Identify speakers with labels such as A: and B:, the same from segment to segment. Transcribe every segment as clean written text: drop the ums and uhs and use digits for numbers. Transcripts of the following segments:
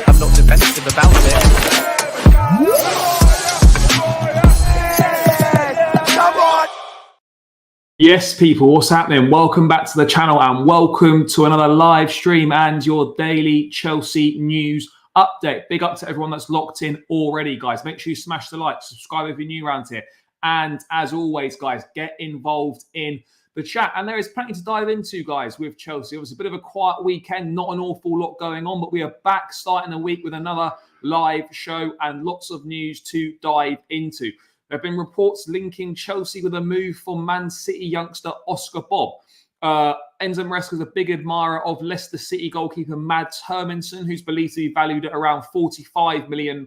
A: I'm not defensive about it.
B: Yes, people, what's happening? Welcome back to the channel and welcome to another live stream and your daily Chelsea news update. Big up to everyone that's locked in already, guys. Make sure you smash the like, subscribe if you're new around here. And as always, guys, get involved in the chat. And there is plenty to dive into, guys, with Chelsea. It was a bit of a quiet weekend, not an awful lot going on, but we are back starting the week with another live show and lots of news to dive into. There have been reports linking Chelsea with a move for Man City youngster Oscar Bobb. Enzo Maresca is a big admirer of Leicester City goalkeeper Mads Jorgensen, who's believed to be valued at around £45 million.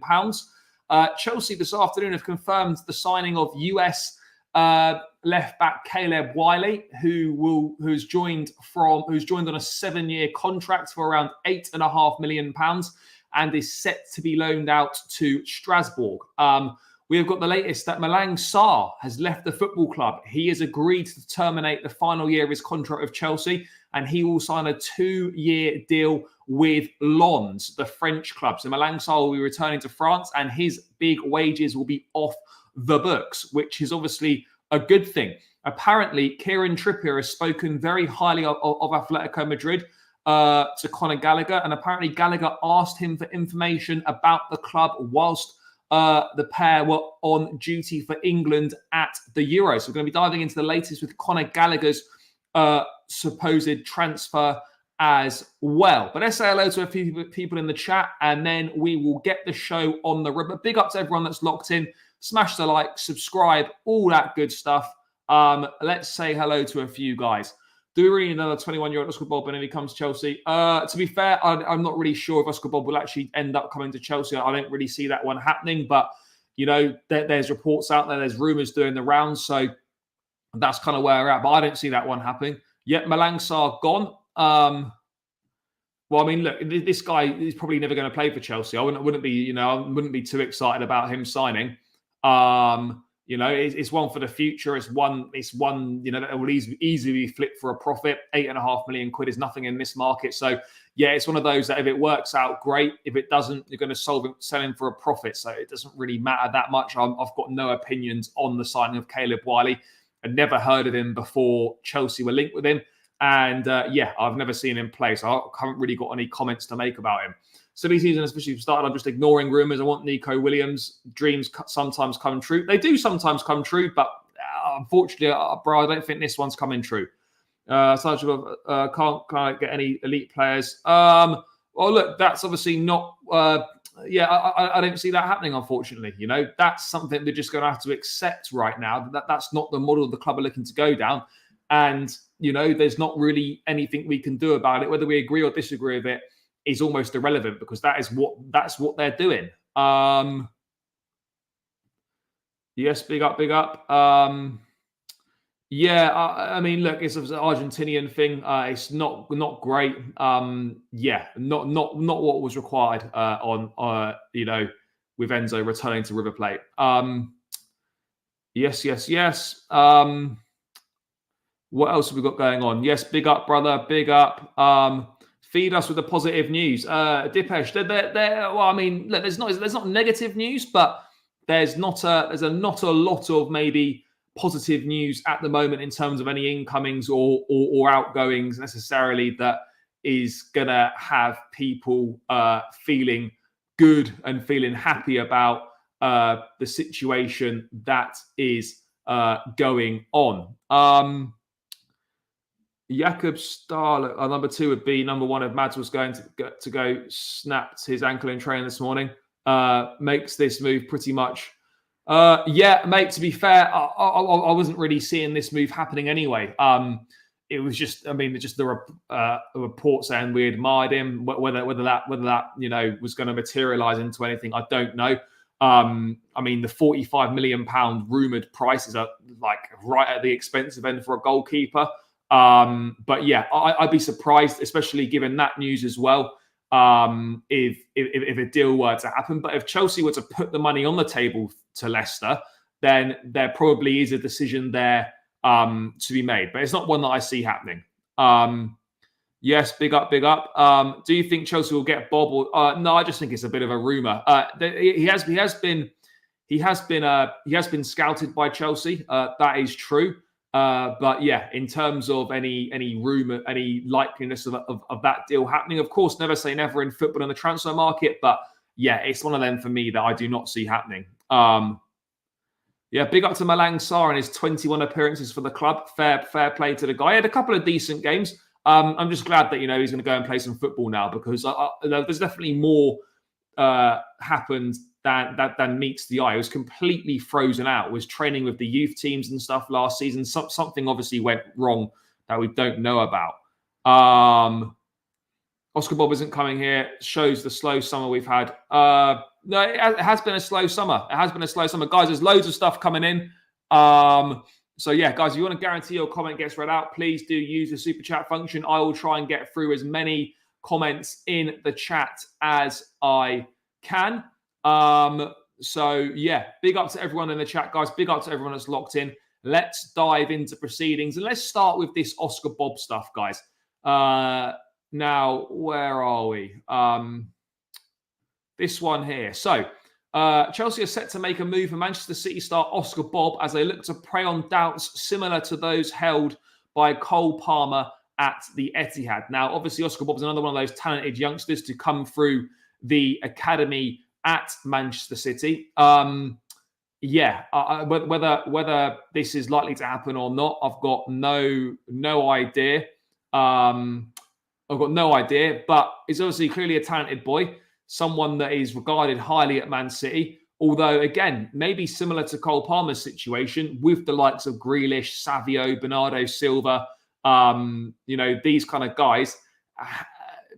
B: Chelsea this afternoon have confirmed the signing of US left back Caleb Wiley, who's joined on a 7-year contract for around £8.5 million and is set to be loaned out to Strasbourg. We have got the latest that Malang Sarr has left the football club. He has agreed to terminate the final year of his contract with Chelsea, and he will sign a 2-year deal with Lens, the French club. So Malang Sarr will be returning to France, and his big wages will be off the books, which is obviously a good thing. Apparently, Kieran Trippier has spoken very highly of Atletico Madrid to Conor Gallagher, and apparently Gallagher asked him for information about the club whilst the pair were on duty for England at the Euros. So we're going to be diving into the latest with Conor Gallagher's supposed transfer as well. But let's say hello to a few people in the chat, and then we will get the show on the road. But big up to everyone that's locked in. Smash the like, subscribe, all that good stuff. Let's say hello to a few guys. Do we really need another 21-year-old Oscar Bobb when he comes to Chelsea? To be fair, I'm not really sure if Oscar Bobb will actually end up coming to Chelsea. I don't really see that one happening. But, you know, there's reports out there. There's rumours doing the rounds. So that's kind of where we're at. But I don't see that one happening. Yet Malang Sarr gone. Well, I mean, look, this guy is probably never going to play for Chelsea. I wouldn't be too excited about him signing. You know, it's one for the future. It's one, you know, that will easily be flipped for a profit. £8.5 million is nothing in this market. So, yeah, it's one of those that if it works out, great. If it doesn't, you're going to sell him for a profit. So it doesn't really matter that much. I've got no opinions on the signing of Caleb Wiley. I'd never heard of him before Chelsea were linked with him. And, yeah, I've never seen him play. So I haven't really got any comments to make about him. Silly season, especially started. I'm just ignoring rumours. I want Nico Williams. Dreams sometimes come true. They do sometimes come true, but unfortunately, bro, I don't think this one's coming true. Can't get any elite players. Well, look, that's obviously not. I don't see that happening. Unfortunately, you know, that's something they're just going to have to accept right now. That's not the model the club are looking to go down, and you know, there's not really anything we can do about it. Whether we agree or disagree with it is almost irrelevant because that's what they're doing. Yes, big up. Yeah, I mean, look, it's an Argentinian thing. It's not great. Yeah, not what was required on you know, with Enzo returning to River Plate. Yes. What else have we got going on? Yes, big up, brother. Big up. Feed us with the positive news. Dipesh, well, I mean, look, there's not negative news, but there's not a lot of maybe positive news at the moment in terms of any incomings or outgoings necessarily that is gonna have people feeling good and feeling happy about the situation that is going on. Jakob Starr, number 2 would be number 1 if Mads was going to go snapped his ankle in training this morning. Makes this move pretty much. Yeah, mate, to be fair, I wasn't really seeing this move happening anyway. It was just, I mean, just the report saying we admired him. Whether that you know was going to materialise into anything, I don't know. I mean, the £45 million rumoured prices are like right at the expensive end for a goalkeeper. But yeah, I'd be surprised, especially given that news as well, if a deal were to happen. But if Chelsea were to put the money on the table to Leicester, then there probably is a decision there to be made. But it's not one that I see happening. Yes, big up, big up. Do you think Chelsea will get Bobb? Or, no, I just think it's a bit of a rumor. He has been scouted by Chelsea. That is true. But yeah, in terms of any rumor, any likeliness of that deal happening, of course, never say never in football and the transfer market. But yeah, it's one of them for me that I do not see happening. Yeah, big up to Malang Sarr and his 21 appearances for the club. Fair play to the guy. He had a couple of decent games. I'm just glad that he's going to go and play some football now, because there's definitely more happened than meets the eye. He was completely frozen out. Was training with the youth teams and stuff last season. Something obviously went wrong that we don't know about. Oscar Bobb isn't coming here. Shows the slow summer we've had. No, it has been a slow summer. It has been a slow summer. Guys, there's loads of stuff coming in. So yeah, guys, if you want to guarantee your comment gets read out, please do use the super chat function. I will try and get through as many comments in the chat as I can. So yeah, big up to everyone in the chat, guys. Big up to everyone that's locked in. Let's dive into proceedings, and let's start with this Oscar Bobb stuff, guys. Now, where are we? This one here. So, Chelsea are set to make a move for Manchester City star Oscar Bobb as they look to prey on doubts similar to those held by Cole Palmer at the Etihad. Now, obviously, Oscar Bobb is another one of those talented youngsters to come through the academy at Manchester City. Whether this is likely to happen or not, I've got no idea. I've got no idea, but he's obviously clearly a talented boy, someone that is regarded highly at Man City. Although, again, maybe similar to Cole Palmer's situation with the likes of Grealish, Savio, Bernardo Silva, these kind of guys.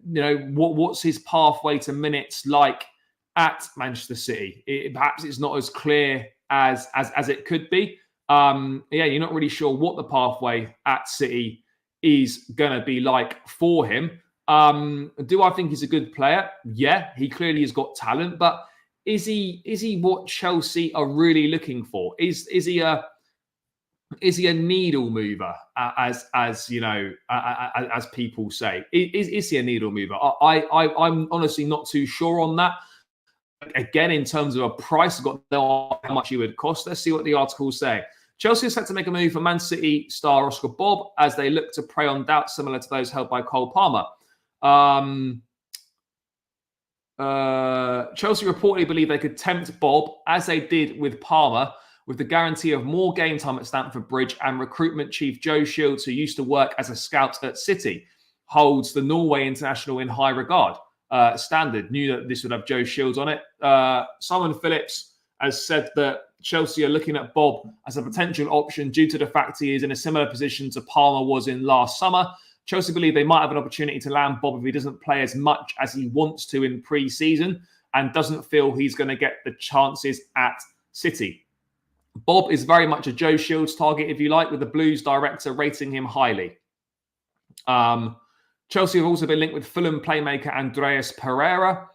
B: What's his pathway to minutes like at Manchester City? Perhaps it's not as clear as it could be. You're not really sure what the pathway at City is going to be like for him. Do I think he's a good player? Yeah, he clearly has got talent, but is he what Chelsea are really looking for? Is he a needle mover, as people say? Is he a needle mover? I'm honestly not too sure on that. Again, in terms of a price, I've got no idea how much he would cost. Let's see what the articles say. Chelsea is set to make a move for Man City star Oscar Bobb as they look to prey on doubts similar to those held by Cole Palmer. Chelsea reportedly believe they could tempt Bobb, as they did with Palmer, with the guarantee of more game time at Stamford Bridge, and recruitment chief Joe Shields, who used to work as a scout at City, holds the Norway international in high regard. Standard knew that this would have Joe Shields on it. Simon Phillips has said that Chelsea are looking at Bobb as a potential option due to the fact he is in a similar position to Palmer was in last summer. Chelsea believe they might have an opportunity to land Bobb if he doesn't play as much as he wants to in pre-season and doesn't feel he's going to get the chances at City. Bobb is very much a Joe Shields target, if you like, with the Blues director rating him highly. Chelsea have also been linked with Fulham playmaker Andreas Pereira.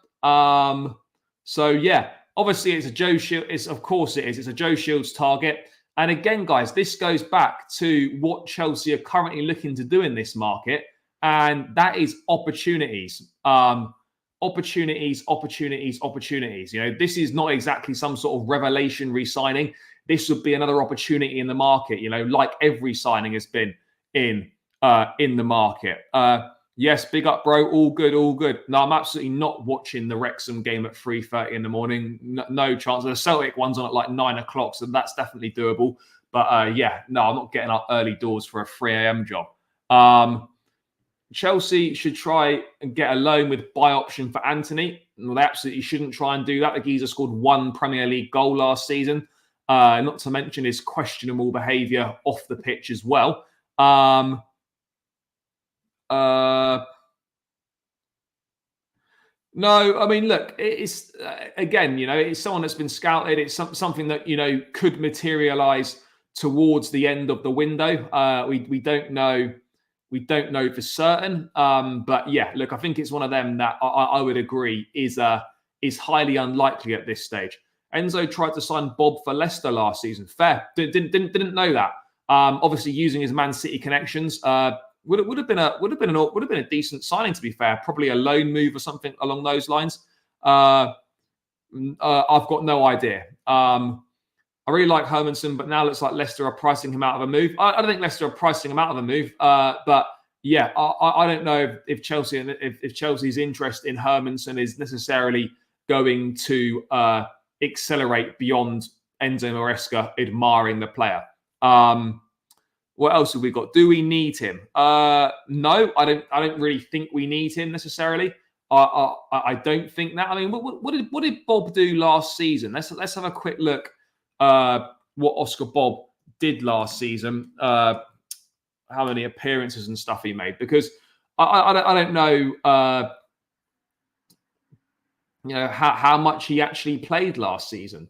B: Obviously it's a Joe Shields. Of course it is. It's a Joe Shields target. And again, guys, this goes back to what Chelsea are currently looking to do in this market, and that is opportunities. Opportunities. This is not exactly some sort of revelation re-signing. This would be another opportunity in the market, like every signing has been in the market. Yes, big up, bro. All good. No, I'm absolutely not watching the Wrexham game at 3:30 in the morning. No chance. The Celtic one's on at like 9 o'clock, so that's definitely doable. But I'm not getting up early doors for a 3 a.m. job. Chelsea should try and get a loan with buy option for Anthony. Well, they absolutely shouldn't try and do that. The geezer scored 1 Premier League goal last season, not to mention his questionable behaviour off the pitch as well. No, I mean, look, it's again, it's someone that's been scouted. It's something that could materialize towards the end of the window. We don't know. We don't know for certain. But yeah, look, I think it's one of them that I would agree is highly unlikely at this stage. Enzo tried to sign Bobb for Leicester last season. Fair. Didn't know that. Obviously using his Man City connections. would have been a decent signing, to be fair. Probably a loan move or something along those lines. I've got no idea. I really like Hermansen, but now it looks like Leicester are pricing him out of a move. I don't think Leicester are pricing him out of a move, but yeah, I don't know if Chelsea's interest in Hermansen is necessarily going to accelerate beyond Enzo Maresca admiring the player. What else have we got? Do we need him? No, I don't really think we need him necessarily. I don't think that. I mean, what did Bobb do last season? Let's have a quick look. What Oscar Bobb did last season, how many appearances and stuff he made, because I don't know, how much he actually played last season.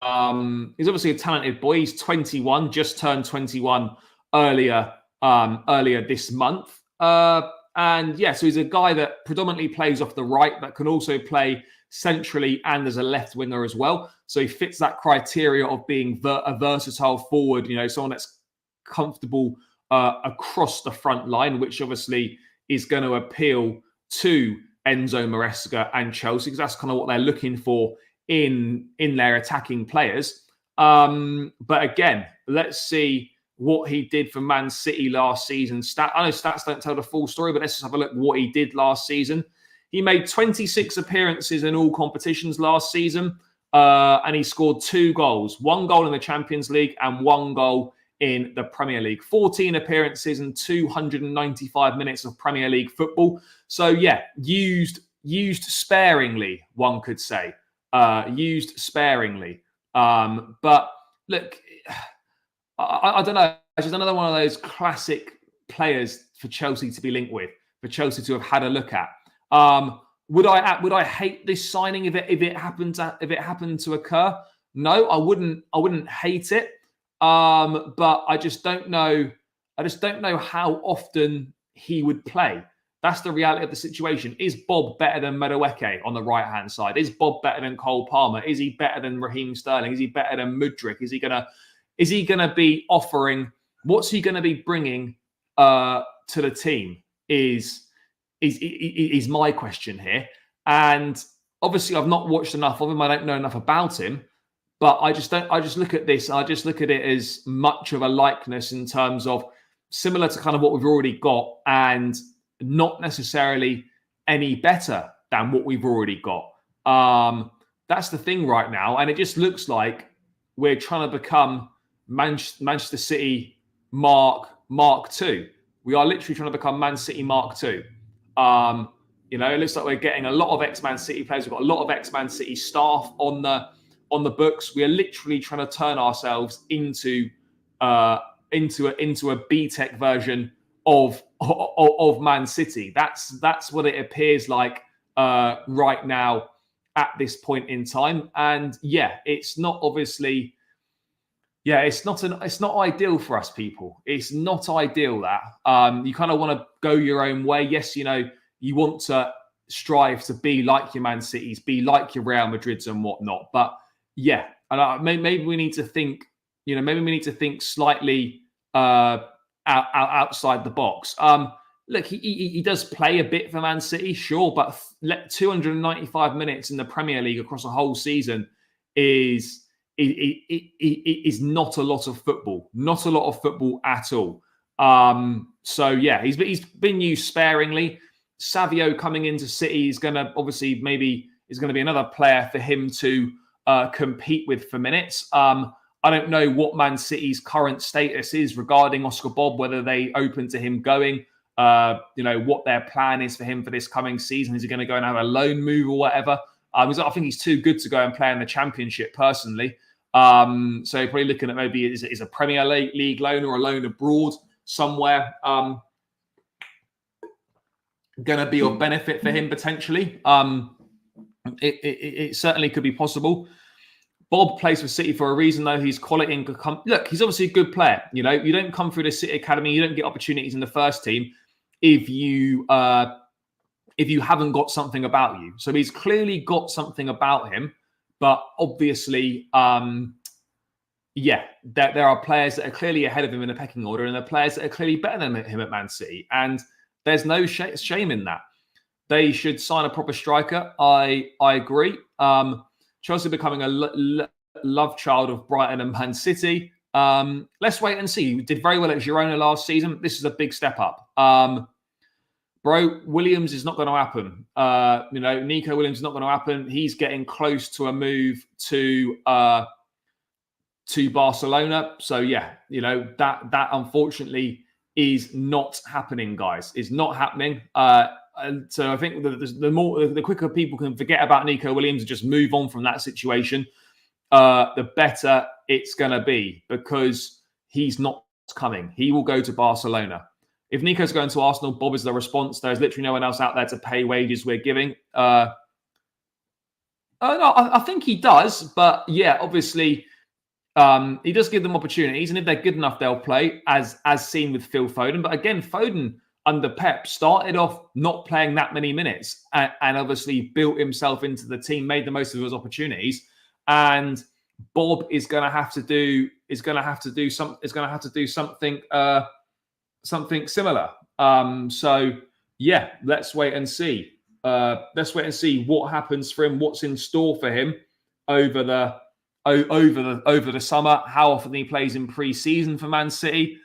B: He's obviously a talented boy. He's 21, just turned 21 earlier this month. And yeah, so he's a guy that predominantly plays off the right, but can also play centrally and as a left winger as well. So he fits that criteria of being a versatile forward, someone that's comfortable across the front line, which obviously is going to appeal to Enzo Maresca and Chelsea, because that's kind of what they're looking for in their attacking players. But again, let's see what he did for Man City last season. I know stats don't tell the full story, but let's just have a look at what he did last season. He made 26 appearances in all competitions last season, and he scored 2 goals. 1 goal in the Champions League and 1 goal in the Premier League. 14 appearances and 295 minutes of Premier League football. So yeah, used sparingly, one could say. Used sparingly. But look, I don't know. It's just another one of those classic players for Chelsea to be linked with, for Chelsea to have had a look at. Would I hate this signing if it happened to occur? No, I wouldn't hate it. But I just don't know. I just don't know how often he would play. That's the reality of the situation. Is Bobb better than Madueke on the right-hand side? Is Bobb better than Cole Palmer? Is he better than Raheem Sterling? Is he better than Mudryk? Is he gonna be offering? What's he gonna be bringing to the team? Is my question here. And obviously, I've not watched enough of him. I don't know enough about him. But I just look at this. I just look at it as much of a likeness in terms of similar to kind of what we've already got, and not necessarily any better than what we've already got. That's the thing right now, and it just looks like we're trying to become Manchester City Mark II. We are literally trying to become Man City Mark II. It looks like we're getting a lot of ex-Man City players. We've got a lot of ex-Man City staff on the books. We are literally trying to turn ourselves into a B-Tech version of Man City. That's what it appears like right now at this point in time. And yeah, it's not obviously. Yeah, it's not ideal for us people. It's not ideal that you kind of want to go your own way. Yes, you want to strive to be like your Man Cities, be like your Real Madrids and whatnot. But yeah, and maybe we need to think. Maybe we need to think slightly outside the box. Look, he does play a bit for Man City, sure, but 295 minutes in the Premier League across a whole season is not a lot of football. Not a lot of football at all. So yeah, he's been used sparingly. Savio coming into City is going to obviously is going to be another player for him to compete with for minutes. I don't know what Man City's current status is regarding Oscar Bobb, whether they open to him going, what their plan is for him for this coming season. Is he going to go and have a loan move or whatever? I think he's too good to go and play in the Championship personally. So probably looking at maybe is a Premier League loan or a loan abroad somewhere going to be of benefit for him potentially. It certainly could be possible. Bobb plays for City for a reason, though. He's quality and could come. Look, he's obviously a good player. You don't come through the City Academy, you don't get opportunities in the first team if you haven't got something about you. So he's clearly got something about him, but obviously, yeah, there are players that are clearly ahead of him in the pecking order, and there are players that are clearly better than him at Man City. And there's no shame in that. They should sign a proper striker. I agree. Chelsea becoming a love child of Brighton and Man City. Let's wait and see. We did very well at Girona last season. This is a big step up. Bro, Williams is not going to happen. Nico Williams is not going to happen. He's getting close to a move to Barcelona. So yeah, that unfortunately is not happening, guys. It's not happening. And so I think the quicker people can forget about Nico Williams and just move on from that situation, the better it's going to be, because he's not coming. He will go to Barcelona. If Nico's going to Arsenal, Bobb is the response. There's literally no one else out there to pay wages we're giving. No, I think he does. But yeah, obviously, he does give them opportunities. And if they're good enough, they'll play, as seen with Phil Foden. But again, Foden under Pep started off not playing that many minutes and obviously built himself into the team, made the most of those opportunities. And Bobb is going to have to do something similar. So yeah, let's wait and see. Let's wait and see what happens for him, what's in store for him over the summer, how often he plays in pre-season for Man City.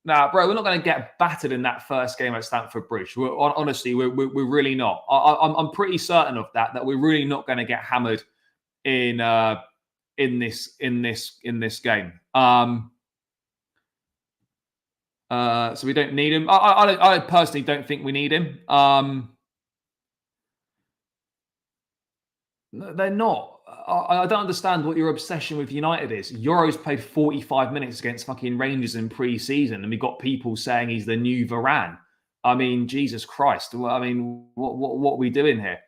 B: Now, bro, we're not going to get battered in that first game at Stamford Bridge. Honestly, we're really not. I'm pretty certain of that we're really not going to get hammered in this game. So we don't need him. I personally don't think we need him. They're not. I don't understand what your obsession with United is. Euros played 45 minutes against fucking Rangers in pre-season, and we got people saying he's the new Varane. I mean, Jesus Christ. I mean, what are we doing here?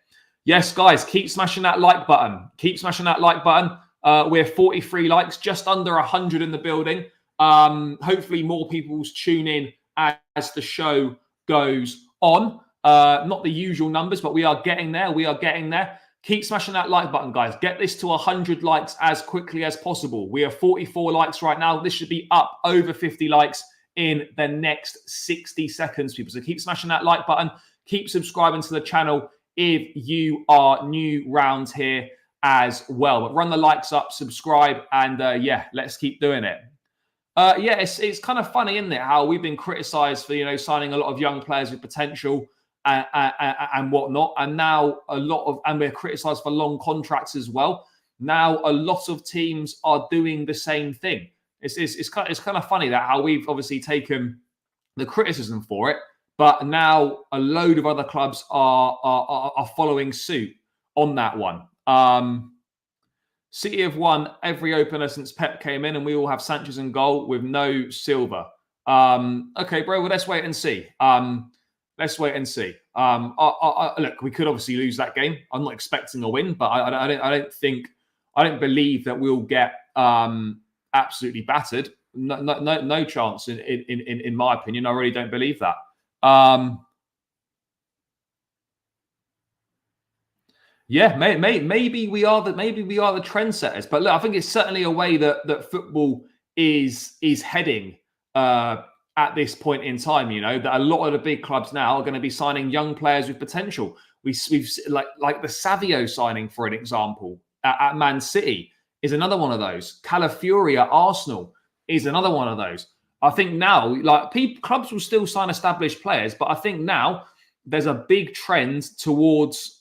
B: Yes, guys, keep smashing that like button. Keep smashing that like button. We're 43 likes, just under 100 in the building. Hopefully more people tune in as the show goes on. Not the usual numbers, but we are getting there. We are getting there. Keep smashing that like button, guys. Get this to 100 likes as quickly as possible. We are 44 likes right now. This should be up over 50 likes in the next 60 seconds, people. So keep smashing that like button. Keep subscribing to the channel if you are new round here as well. But run the likes up, subscribe, and yeah, let's keep doing it. Yeah, it's kind of funny, isn't it, how we've been criticised for signing a lot of young players with potential and whatnot, and now we're criticised for long contracts as well. Now a lot of teams are doing the same thing. It's kind of funny that how we've obviously taken the criticism for it, but now a load of other clubs are following suit on that one. City have won every opener since Pep came in, and we all have Sanchez in goal with no Silva. Okay, bro. Well, let's wait and see. Let's wait and see. Look, we could obviously lose that game. I'm not expecting a win, but I don't believe that we'll get absolutely battered. No chance in my opinion. I really don't believe that. Yeah, maybe we are the trendsetters. But look, I think it's certainly a way that football is heading at this point in time. That a lot of the big clubs now are going to be signing young players with potential. We've like the Savio signing, for an example, at Man City is another one of those. Calafiori at Arsenal is another one of those. I think now, clubs will still sign established players, but I think now there's a big trend towards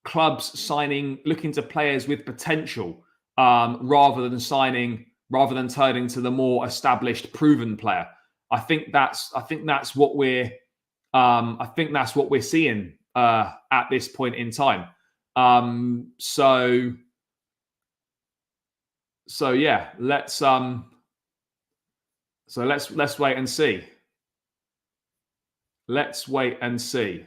B: clubs looking to players with potential rather than turning to the more established, proven player. I think that's what we're seeing at this point in time. So yeah, let's wait and see. Let's wait and see.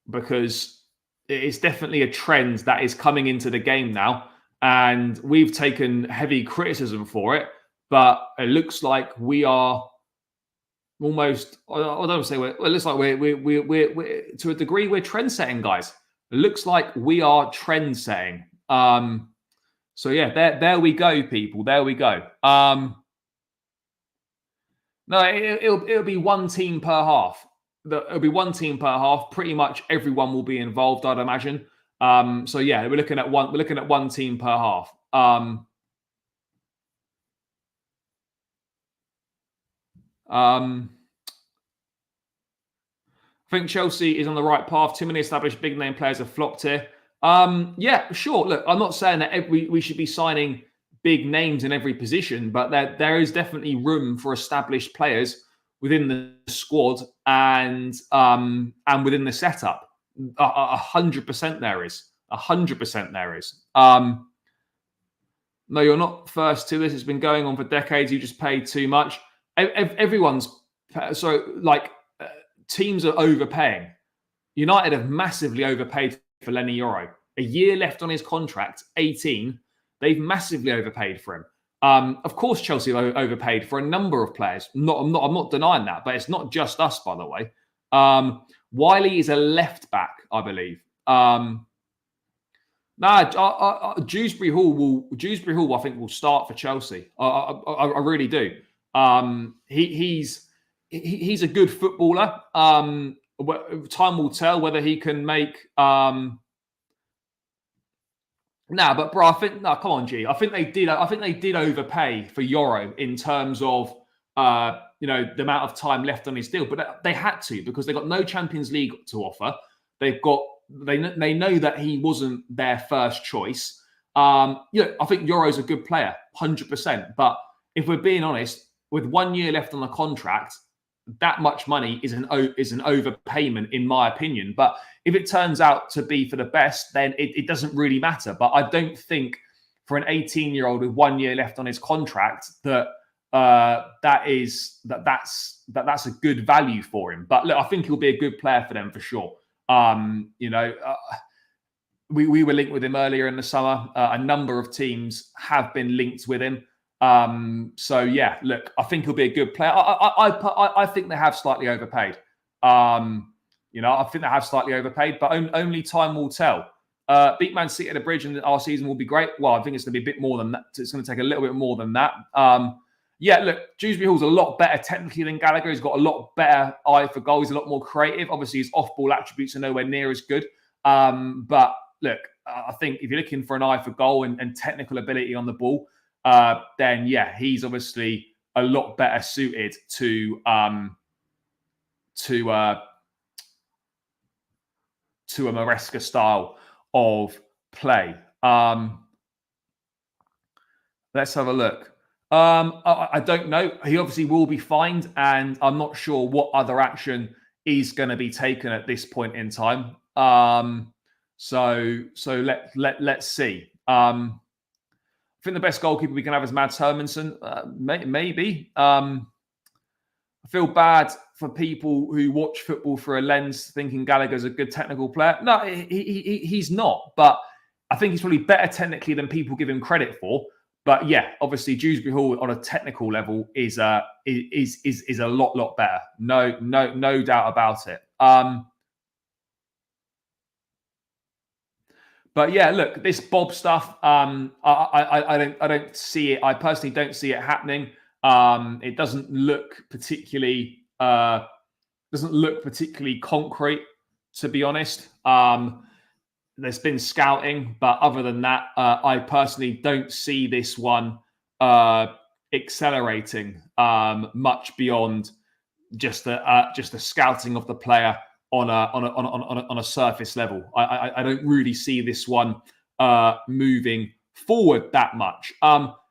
B: Because it's definitely a trend that is coming into the game now, and we've taken heavy criticism for it, but it looks like we are almost, I don't say it looks like we're to a degree we're trend setting, guys. It looks like we are trend setting. So yeah, there we go, people. There we go. No, it'll be one team per half. It'll be one team per half. Pretty much everyone will be involved, I'd imagine. So yeah, we're looking at one team per half. I think Chelsea is on the right path. Too many established big name players have flopped here. Yeah, sure. Look, I'm not saying that we should be signing big names in every position, but there is definitely room for established players within the squad and within the setup. 100% there is. 100% there is. No, you're not first to this. It's been going on for decades. You just paid too much. Everyone's teams are overpaying. United have massively overpaid for Lenny Yoro. A year left on his contract, 18. They've massively overpaid for him. Of course, Chelsea have overpaid for a number of players. I'm not denying that, but it's not just us, by the way. Wiley is a left back, I believe. Dewsbury Hall, I think, will start for Chelsea. I really do. He's a good footballer. Time will tell whether he can make. But bro, come on, G. I think they did overpay for Yoro in terms of the amount of time left on his deal, but they had to because they got no Champions League to offer. They know that he wasn't their first choice. I think Yoro's a good player, 100%. But if we're being honest, with 1 year left on the contract, that much money is an overpayment, in my opinion. But if it turns out to be for the best, then it doesn't really matter. But I don't think for an 18-year-old with 1 year left on his contract that's a good value for him. But look, I think he'll be a good player for them for sure. We were linked with him earlier in the summer. A number of teams have been linked with him. So yeah, look, I think he'll be a good player. I think they have slightly overpaid. I think they have slightly overpaid, but only time will tell. Beat Man City at the bridge and our season will be great. Well, I think it's going to be a bit more than that. It's going to take a little bit more than that. Look, Dewsbury Hall's a lot better technically than Gallagher. He's got a lot better eye for goal. He's a lot more creative. Obviously, his off-ball attributes are nowhere near as good. But look, I think if you're looking for an eye for goal and technical ability on the ball, then yeah, he's obviously a lot better suited to a Maresca style of play. Let's have a look. I don't know. He obviously will be fined, and I'm not sure what other action is going to be taken at this point in time. So let's see. I think the best goalkeeper we can have is Mads Hermansen. Maybe. I feel bad for people who watch football through a lens thinking Gallagher's a good technical player. No, he's not. But I think he's probably better technically than people give him credit for. But yeah, obviously Dewsbury Hall on a technical level is a lot better. No doubt about it. But yeah, look, this Bobb stuff, I don't see it. I personally don't see it happening. It doesn't look particularly concrete, to be honest. There's been scouting, but other than that, I personally don't see this one accelerating much beyond just the scouting of the player on a surface level. I don't really see this one moving forward that much.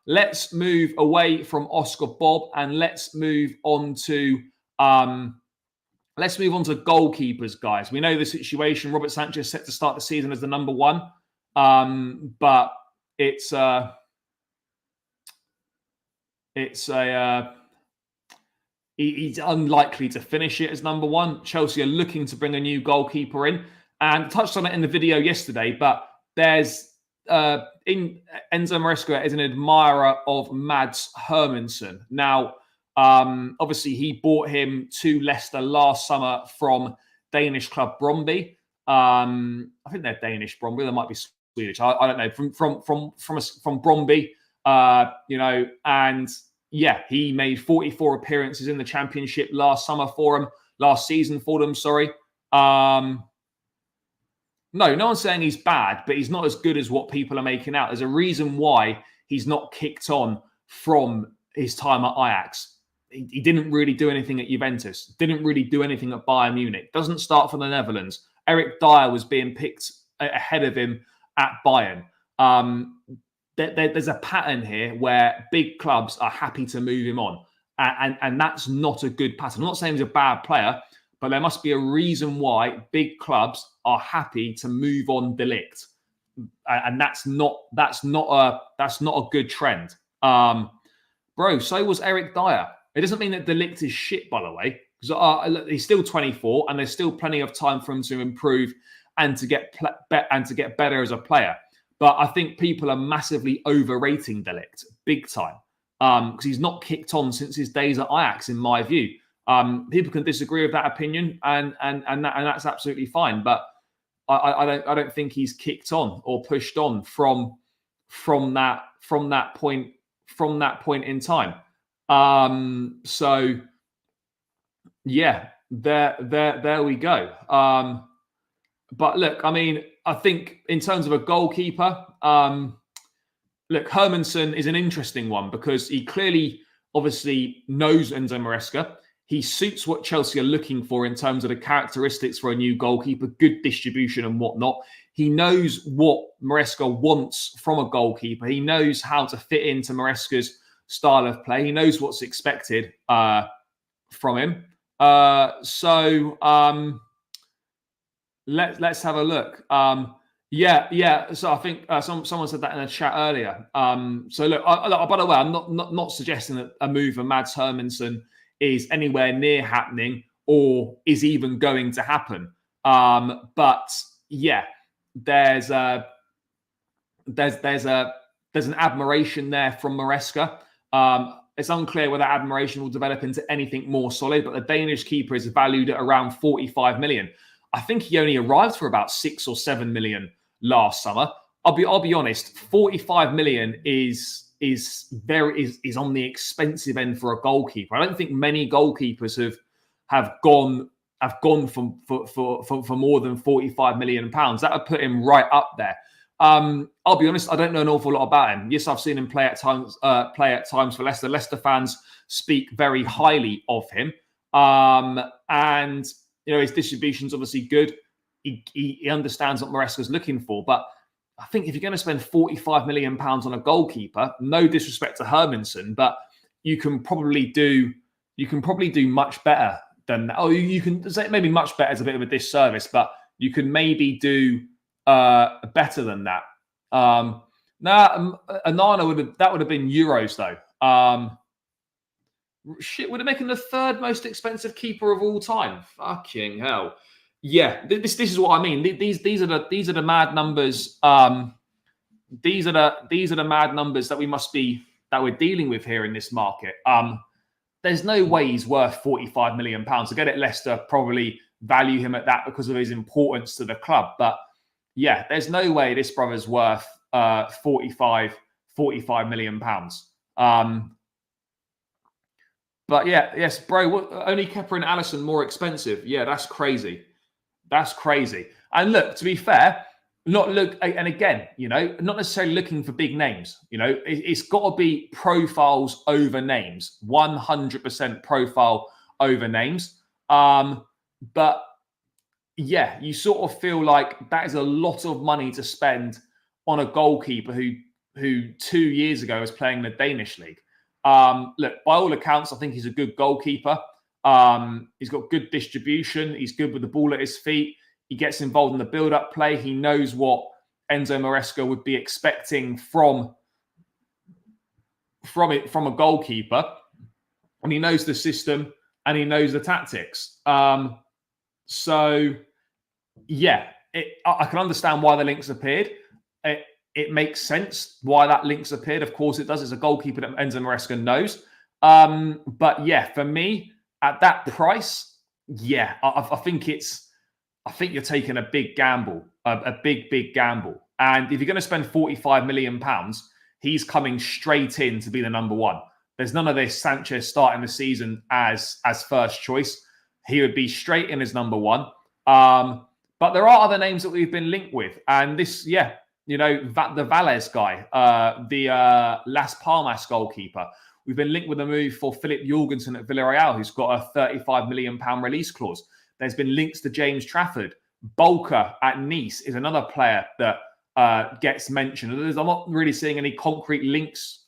B: Let's move away from Oscar Bobb and let's move on to goalkeepers, guys. We know the situation. Robert Sanchez set to start the season as the number one, but he's unlikely to finish it as number one. Chelsea are looking to bring a new goalkeeper in, and I touched on it in the video yesterday. But there's Enzo Maresca is an admirer of Mads Hermansen. Now, Obviously, he bought him to Leicester last summer from Danish club Brøndby. I think they're Danish, Brøndby. They might be Swedish. I don't know. From Brøndby, and yeah, he made 44 appearances in the Championship last season for them. Sorry. No one's saying he's bad, but he's not as good as what people are making out. There's a reason why he's not kicked on from his time at Ajax. He didn't really do anything at Juventus. Didn't really do anything at Bayern Munich. Doesn't start for the Netherlands. Eric Dyer was being picked ahead of him at Bayern. There's a pattern here where big clubs are happy to move him on. And that's not a good pattern. I'm not saying he's a bad player, but there must be a reason why big clubs are happy to move on De Ligt. And that's not a good trend. Bro, so was Eric Dyer. It doesn't mean that De Ligt is shit, by the way, because he's still 24 and there's still plenty of time for him to improve and to get better as a player. But I think people are massively overrating De Ligt, big time, because he's not kicked on since his days at Ajax, in my view. People can disagree with that opinion, and that's absolutely fine. But I don't think he's kicked on or pushed on from that point in time. So yeah, there we go. But look, I mean, I think in terms of a goalkeeper, look, Hermansen is an interesting one because he clearly, obviously, knows Enzo Maresca. He suits what Chelsea are looking for in terms of the characteristics for a new goalkeeper, good distribution and whatnot. He knows what Maresca wants from a goalkeeper. He knows how to fit into Maresca's style of play. He knows what's expected from him. So let's have a look. Yeah. So I think someone said that in a chat earlier. So look, by the way, I'm not suggesting that a move for Mads Hermansen is anywhere near happening or is even going to happen. But yeah, there's an admiration there from Maresca. It's unclear whether admiration will develop into anything more solid, but the Danish keeper is valued at around 45 million. I think he only arrived for about 6 or 7 million last summer. I'll be honest, 45 million is on the expensive end for a goalkeeper. I don't think many goalkeepers have gone for more than 45 million pounds. That would put him right up there. I'll be honest, I don't know an awful lot about him. Yes, I've seen him play at times for Leicester. Leicester fans speak very highly of him. And his distribution's obviously good. He understands what Maresca's looking for. But I think if you're going to spend 45 million pounds on a goalkeeper, no disrespect to Hermansen, but you can probably do much better than that. Oh, you can say maybe much better is a bit of a disservice, but you can maybe do better than that. Anana would have been euros though. Shit, would it make him the third most expensive keeper of all time? Fucking hell. Yeah, this is what I mean. These are the mad numbers. These are the mad numbers that we're dealing with here in this market. There's no way he's worth 45 million pounds. To get it, Leicester probably value him at that because of his importance to the club. But yeah, there's no way this brother's worth 45 million pounds. But yeah, yes, bro. Only Kepa and Alisson more expensive. Yeah, that's crazy. That's crazy. And look, to be fair, not necessarily looking for big names. It's got to be profiles over names. 100% profile over names. But yeah, you sort of feel like that is a lot of money to spend on a goalkeeper who 2 years ago was playing in the Danish league. Look, by all accounts, I think he's a good goalkeeper. He's got good distribution. He's good with the ball at his feet. He gets involved in the build-up play. He knows what Enzo Maresca would be expecting from a goalkeeper, and he knows the system and he knows the tactics. So yeah, I can understand why the links appeared. It makes sense why that links appeared. Of course, it does. It's a goalkeeper that Enzo Maresca knows. But yeah, for me, at that price, yeah, I think you're taking a big gamble, a big gamble. And if you're going to spend £45 million, he's coming straight in to be the number one. There's none of this Sanchez starting the season as first choice. He would be straight in as number one. But there are other names that we've been linked with. And this, yeah, the Valles guy, the Las Palmas goalkeeper. We've been linked with a move for Filip Jorgensen at Villarreal, who's got a £35 million release clause. There's been links to James Trafford. Bolka at Nice is another player that gets mentioned. I'm not really seeing any concrete links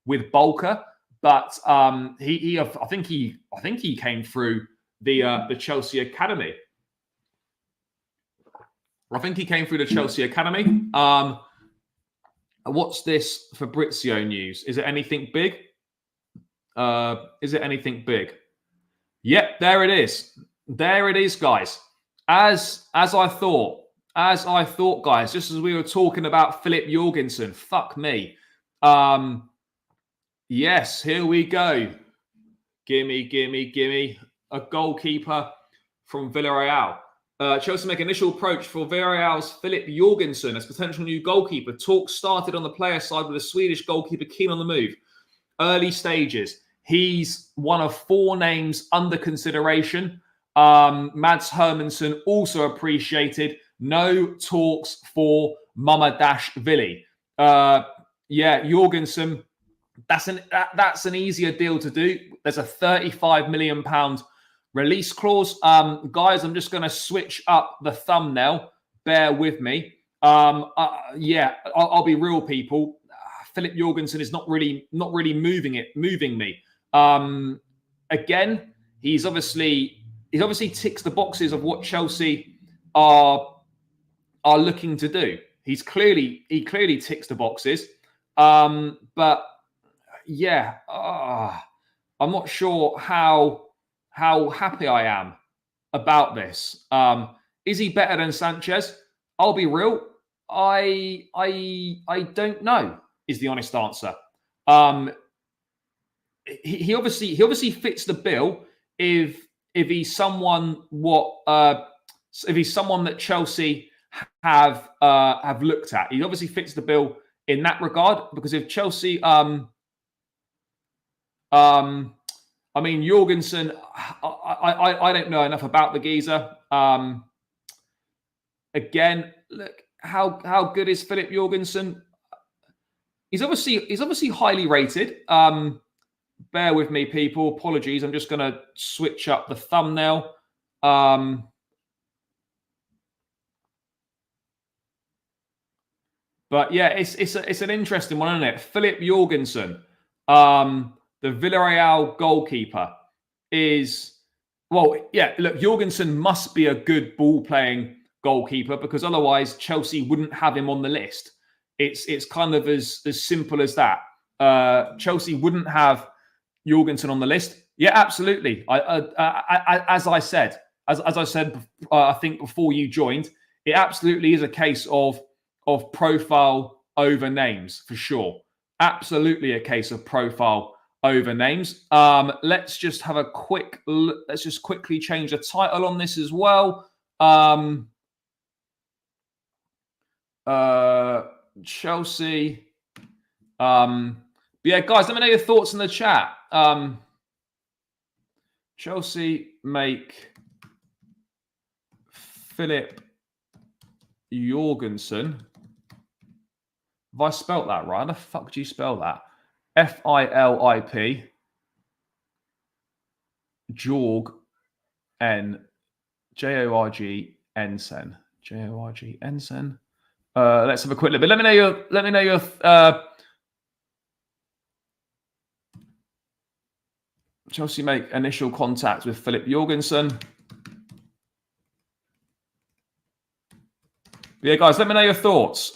B: with Bolka, but I think he came through the Chelsea academy. I think he came through the Chelsea academy. What's this Fabrizio news? Is it anything big? Is it anything big? Yep, there it is. There it is, guys. As I thought, guys, just as we were talking about Filip Jorgensen, fuck me. Yes, here we go. Gimme. A goalkeeper from Villarreal. Chelsea make initial approach for Villarreal's Filip Jorgensen as potential new goalkeeper. Talks started on the player side with a Swedish goalkeeper keen on the move. Early stages. He's one of 4 names under consideration. Mads Hermansson also appreciated. No talks for Mamadashvili. Yeah, Jorgensen. That's an easier deal to do. There's a £35 million release clause. Guys, I'm just going to switch up the thumbnail. Bear with me. Yeah, I'll be real, people. Filip Jorgensen is not really moving me. Again, he's obviously ticks the boxes of what Chelsea are looking to do. He clearly ticks the boxes. But yeah, I'm not sure how happy I am about this. Is he better than Sanchez? I'll be real. I don't know, is the honest answer. He obviously fits the bill if he's someone that Chelsea have looked at. He obviously fits the bill in that regard, because if Chelsea I mean, Jorgensen, I don't know enough about the geezer. Again, look, how good is Filip Jorgensen? He's obviously highly rated. Bear with me, people. Apologies. I'm just going to switch up the thumbnail. But yeah, it's an interesting one, isn't it? Filip Jorgensen, the Villarreal goalkeeper, is, well, yeah, look, Jorgensen must be a good ball-playing goalkeeper, because otherwise Chelsea wouldn't have him on the list. It's kind of as simple as that. Chelsea wouldn't have Jorgensen on the list. Yeah, absolutely. As I said, I think before you joined, it absolutely is a case of profile over names, for sure. Absolutely a case of profile over names. Let's just have a quick look. Let's just quickly change the title on this as well. Chelsea. Yeah, guys, let me know your thoughts in the chat. Chelsea make Filip Jorgensen. Have I spelt that right? How the fuck do you spell that? Filip Jorg N Jorgensen. Jorgensen. Let's have a quick look. But let me know your Chelsea make initial contact with Filip Jorgensen. Yeah, guys, let me know your thoughts.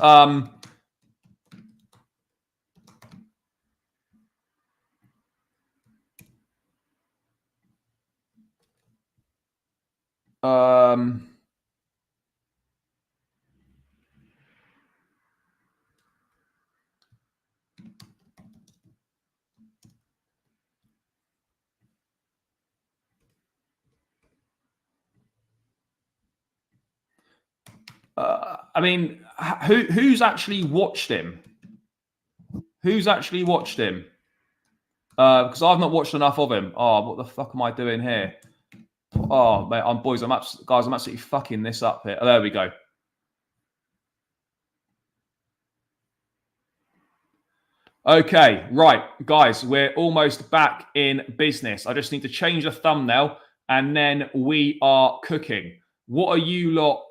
B: I mean, who's actually watched him? Who's actually watched him? Because I've not watched enough of him. Oh, what the fuck am I doing here? Oh, mate, I'm absolutely fucking this up here. Oh, there we go. Okay, right, guys, we're almost back in business. I just need to change the thumbnail, and then we are cooking. What are you lot?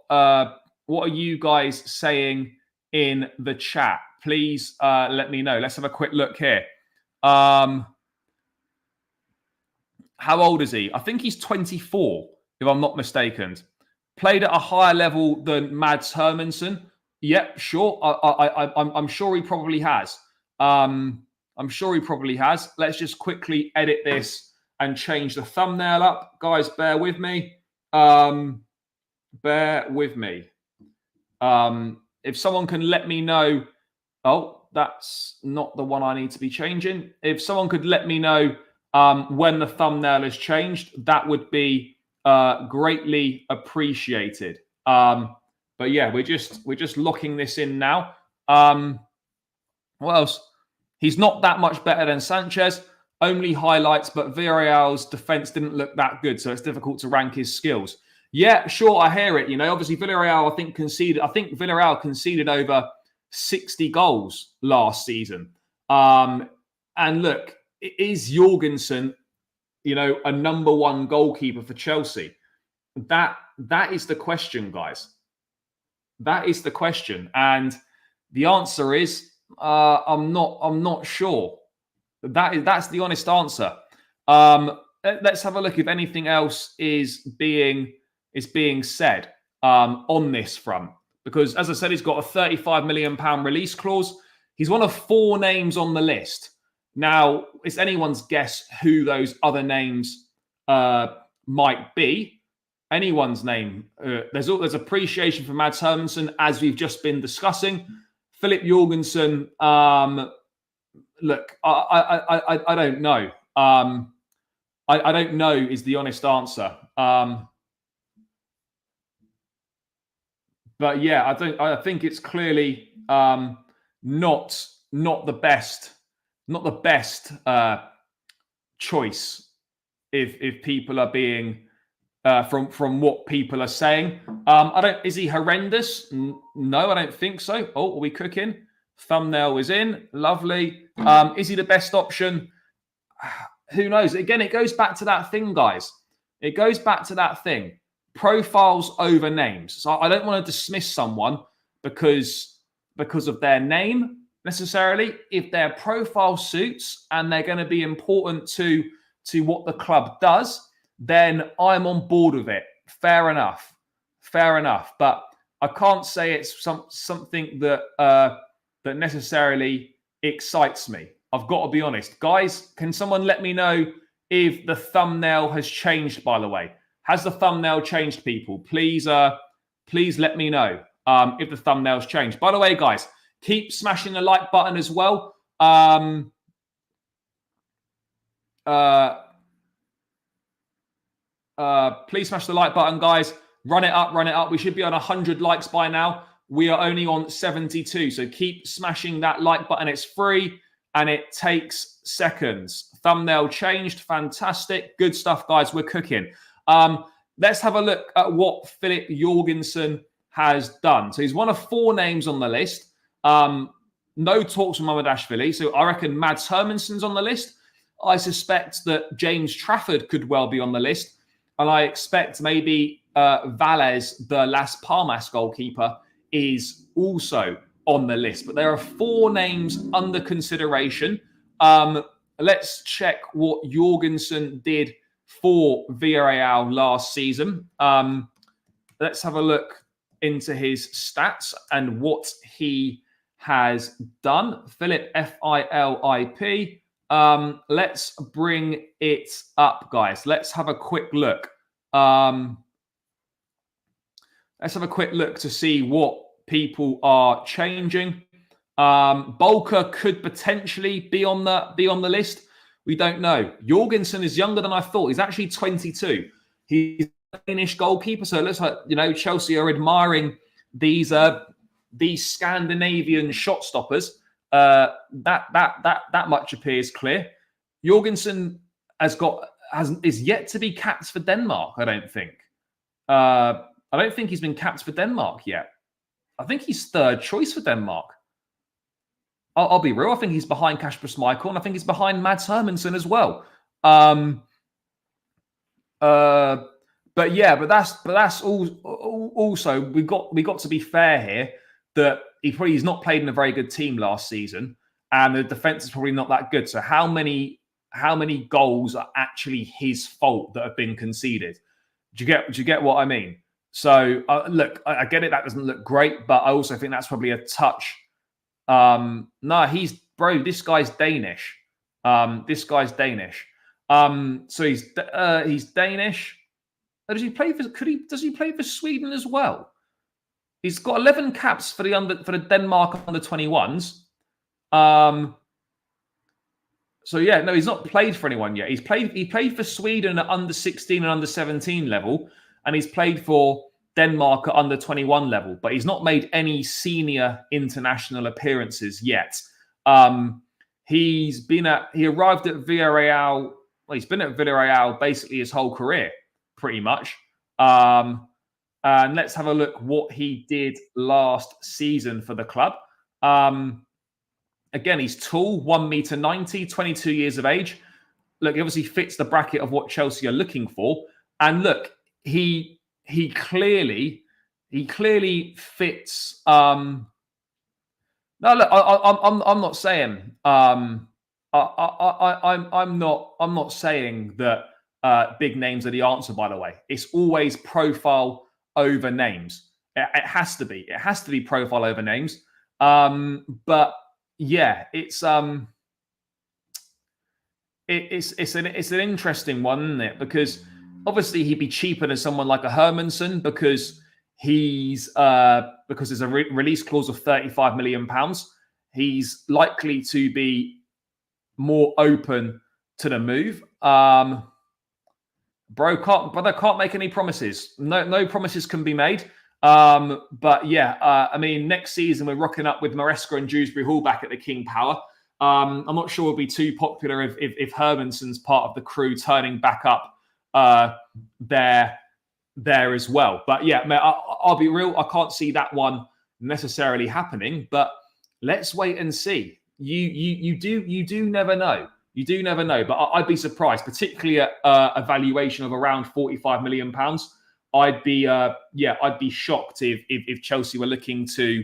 B: What are you guys saying in the chat? Please let me know. Let's have a quick look here. How old is he? I think he's 24, if I'm not mistaken. Played at a higher level than Mads Hermansen. Yep, sure. I'm sure he probably has. I'm sure he probably has. Let's just quickly edit this and change the thumbnail up. Guys, bear with me. Bear with me. If someone can let me know. Oh, that's not the one I need to be changing. If someone could let me know when the thumbnail has changed, that would be greatly appreciated. But yeah, we're just locking this in now. What else? He's not that much better than Sanchez. Only highlights, but Villarreal's defense didn't look that good, so it's difficult to rank his skills. Yeah, sure, I hear it. You know, obviously Villarreal, I think Villarreal conceded over 60 goals last season. And look, is Jorgensen, you know, a number one goalkeeper for Chelsea? That is the question, guys. That is the question, and the answer is I'm not sure. That's the honest answer. Let's have a look if anything else is being said on this front, because as I said, he's got a £35 million release clause. He's one of 4 names on the list. Now, it's anyone's guess who those other names might be. Anyone's name. There's appreciation for Mads Hermansen, as we've just been discussing. Filip Jorgensen. Look, I don't know. I don't know is the honest answer. But yeah, I think it's clearly not the best choice if people are being from what people are saying. Is he horrendous? No, I don't think so. Oh, are we cooking? Thumbnail is in. Lovely. Is he the best option? Who knows? Again, it goes back to that thing, guys. It goes back to that thing. Profiles over names. So I don't want to dismiss someone because of their name necessarily. If their profile suits and they're going to be important to what the club does, then I'm on board with it. Fair enough. But I can't say it's something that necessarily excites me. I've got to be honest. Guys, can someone let me know if the thumbnail has changed, by the way? Has the thumbnail changed, people? Please let me know if the thumbnail's changed. By the way, guys, keep smashing the like button as well. Please smash the like button, guys. Run it up. We should be on 100 likes by now. We are only on 72. So keep smashing that like button. It's free and it takes seconds. Thumbnail changed. Fantastic. Good stuff, guys. We're cooking. Let's have a look at what Filip Jorgensen has done. So he's one of 4 names on the list. No talks from Mamardashvili. So I reckon Mads Hermansen's on the list. I suspect that James Trafford could well be on the list. And I expect maybe Valles, the Las Palmas goalkeeper, is also on the list. But there are 4 names under consideration. Let's check what Jorgensen did for Villarreal last season. Let's have a look into his stats and what he has done. Filip, Filip. Let's bring it up, guys. Let's have a quick look. Let's have a quick look to see what people are changing. Bolker could potentially be on the list. We don't know. Jorgensen is younger than I thought. He's actually 22. He's a Danish goalkeeper, so it looks like Chelsea are admiring these Scandinavian shot stoppers, that much appears clear. Jorgensen is yet to be capped for Denmark. I don't think. I don't think he's been capped for Denmark yet. I think he's third choice for Denmark. I'll be real. I think he's behind Kasper Schmeichel, and I think he's behind Mads Hermansen as well. But that's all. Also, we got to be fair here that he's not played in a very good team last season, and the defense is probably not that good. So how many goals are actually his fault that have been conceded? Do you get what I mean? So look, I get it. That doesn't look great, but I also think that's probably a touch. No, this guy's Danish. This guy's Danish. So he's Danish. Does he play for Sweden as well? He's got 11 caps for the Denmark under 21s. So yeah, no, he's not played for anyone yet. He played for Sweden at under 16 and under 17 level, and he's played for Denmark at under 21 level, but he's not made any senior international appearances yet. He arrived at Villarreal. Well, he's been at Villarreal basically his whole career, pretty much. And let's have a look what he did last season for the club. Again, he's tall, 1.90 m, 22 years of age. Look, he obviously fits the bracket of what Chelsea are looking for. And look, he clearly fits. No, look, I'm not saying. I'm not saying that big names are the answer. By the way, it's always profile over names. It has to be. It has to be profile over names. But yeah, it's an interesting one, isn't it? Because obviously he'd be cheaper than someone like a Hermansen because there's a release clause of £35 million. He's likely to be more open to the move. Brother can't make any promises. No promises can be made. But yeah, I mean, next season we're rocking up with Maresca and Dewsbury Hall back at the King Power. I'm not sure it'll be too popular if Hermansen's part of the crew turning back up there as well. But yeah, I'll be real. I can't see that one necessarily happening. But let's wait and see. You do never know. You do never know. But I'd be surprised, particularly at a valuation of around £45 million. I'd be shocked if Chelsea were looking to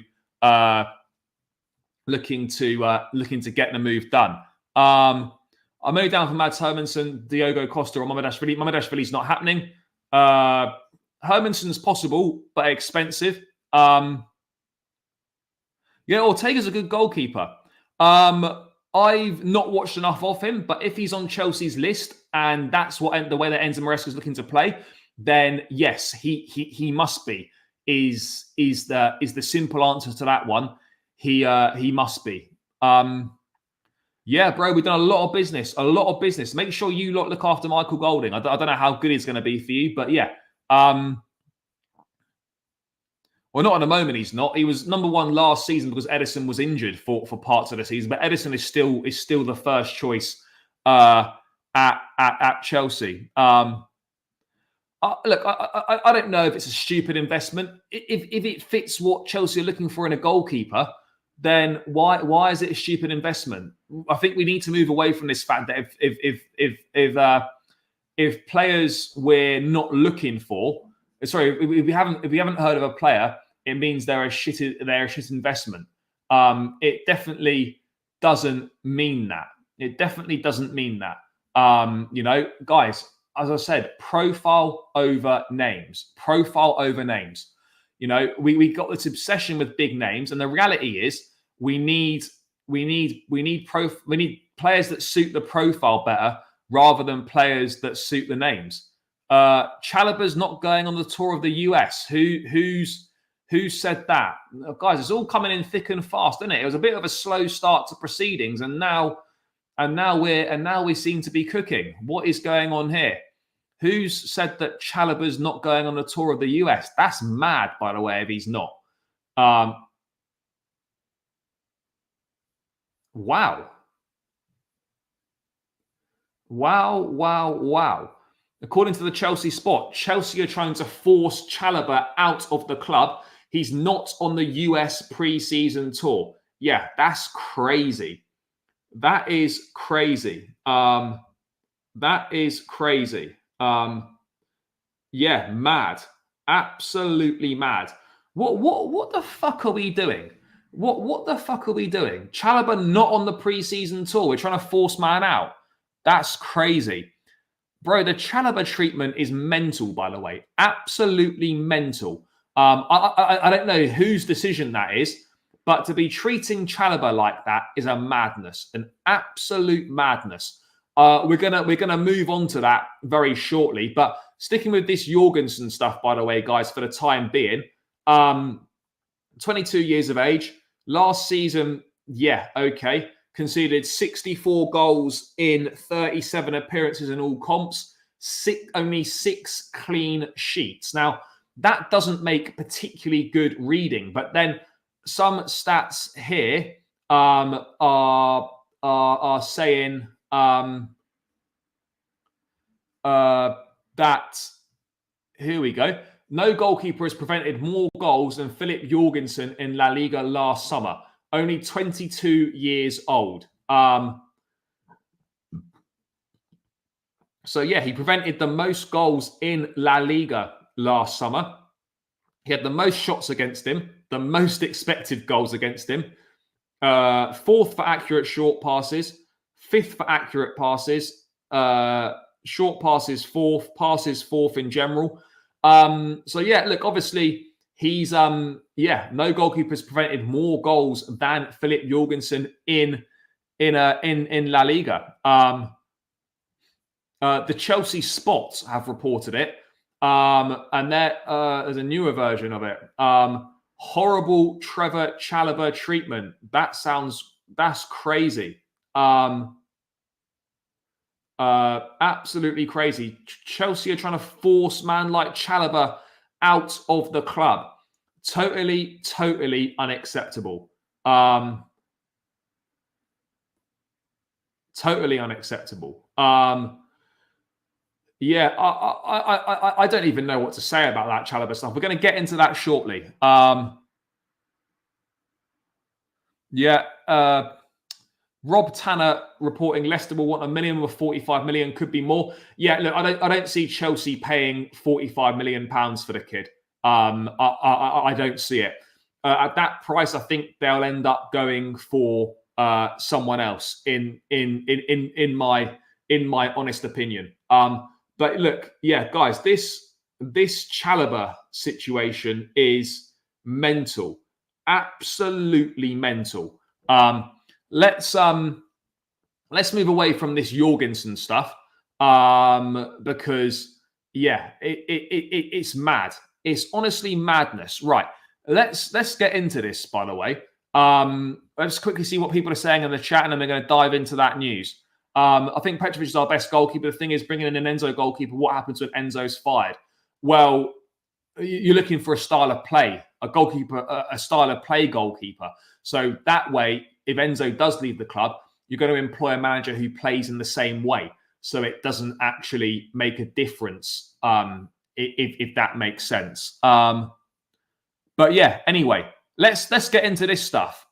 B: get the move done. I'm only down for Mads Hermansen, Diogo Costa, or Mamardashvili. Mamardashvili's not happening. Hermansen's possible, but expensive. Yeah, Ortega's a good goalkeeper. I've not watched enough of him, but if he's on Chelsea's list and that's the way that Enzo Maresca's looking to play, then yes, he must be. Is the simple answer to that one? He must be. Yeah, bro, we've done a lot of business. Make sure you look after Michael Golding. I don't know how good he's going to be for you, but yeah. Well, not at the moment. He's not. He was number one last season because Edison was injured for parts of the season. But Edison is still the first choice at Chelsea. Look, I don't know if it's a stupid investment. If it fits what Chelsea are looking for in a goalkeeper, then why is it a stupid investment? I think we need to move away from this fact that if players we're not looking for, sorry, if we haven't heard of a player, it means they're a shit investment. It definitely doesn't mean that. It definitely doesn't mean that. Guys, as I said, profile over names. Profile over names. We got this obsession with big names, and the reality is we need players that suit the profile better rather than players that suit the names. Chalobah's not going on the tour of the US. Who said that? Guys, it's all coming in thick and fast, isn't it? It was a bit of a slow start to proceedings, and now we seem to be cooking. What is going on here? Who's said that Chalobah's not going on the tour of the US? That's mad, by the way, if he's not. Wow. Wow. According to the Chelsea Spot, Chelsea are trying to force Chalobah out of the club. He's not on the US pre-season tour. Yeah, that's crazy. That is crazy. That is crazy. Yeah, mad. Absolutely mad. What the fuck are we doing? What the fuck are we doing? Chalobah not on the pre-season tour. We're trying to force man out. That's crazy. Bro, the Chalobah treatment is mental, by the way. Absolutely mental. I don't know whose decision that is, but to be treating Chalobah like that is a madness, an absolute madness. We're gonna move on to that very shortly, but sticking with this Jorgensen stuff, by the way, guys, for the time being, 22 years of age. Last season, yeah, okay. Conceded 64 goals in 37 appearances in all comps, only 6 clean sheets. Now, that doesn't make particularly good reading, but then some stats here are saying that, here we go. No goalkeeper has prevented more goals than Filip Jorgensen in La Liga last summer. Only 22 years old. So, yeah, he prevented the most goals in La Liga last summer. He had the most shots against him, the most expected goals against him. 4th for accurate short passes, 5th for accurate passes, short passes 4th, passes 4th in general. So, yeah, look, obviously, he's, no goalkeeper has prevented more goals than Filip Jorgensen in La Liga. The Chelsea Spot have reported it, and there's a newer version of it. Horrible Trevoh Chalobah treatment. That's crazy. Absolutely crazy. Chelsea are trying to force man like Chalobah out of the club. Totally unacceptable. Totally unacceptable. Yeah, I don't even know what to say about that Chalobah stuff. We're going to get into that shortly. Rob Tanner reporting Leicester will want a minimum of 45 million, could be more. Yeah, look, I don't see Chelsea paying 45 million pounds for the kid. I don't see it. At that price, I think they'll end up going for someone else. In my honest opinion. But look, yeah, guys, this Chalobah situation is mental, absolutely mental. Let's move away from this Jorgensen stuff because yeah, it's mad. It's honestly madness. Right. Let's get into this, by the way. Let's quickly see what people are saying in the chat, and then we're going to dive into that news. I think Petrovic is our best goalkeeper. The thing is, bringing in an Enzo goalkeeper, what happens when Enzo's fired? Well, you're looking for a style of play, a goalkeeper, a style of play goalkeeper. So that way, if Enzo does leave the club, you're going to employ a manager who plays in the same way. So it doesn't actually make a difference, if that makes sense. But yeah, anyway, let's get into this stuff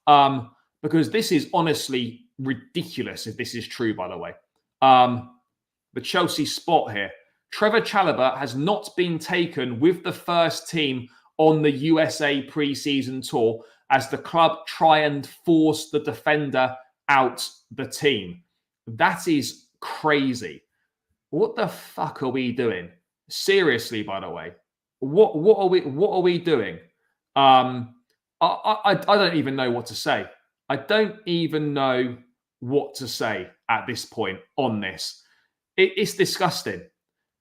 B: because this is honestly ridiculous if this is true, by the way. The Chelsea Spot here. Trevoh Chalobah has not been taken with the first team on the USA pre-season tour as the club try and force the defender out the team. That is crazy. What the fuck are we doing? Seriously, by the way. What are we doing? I don't even know what to say. I don't even know what to say at this point on this. It's disgusting.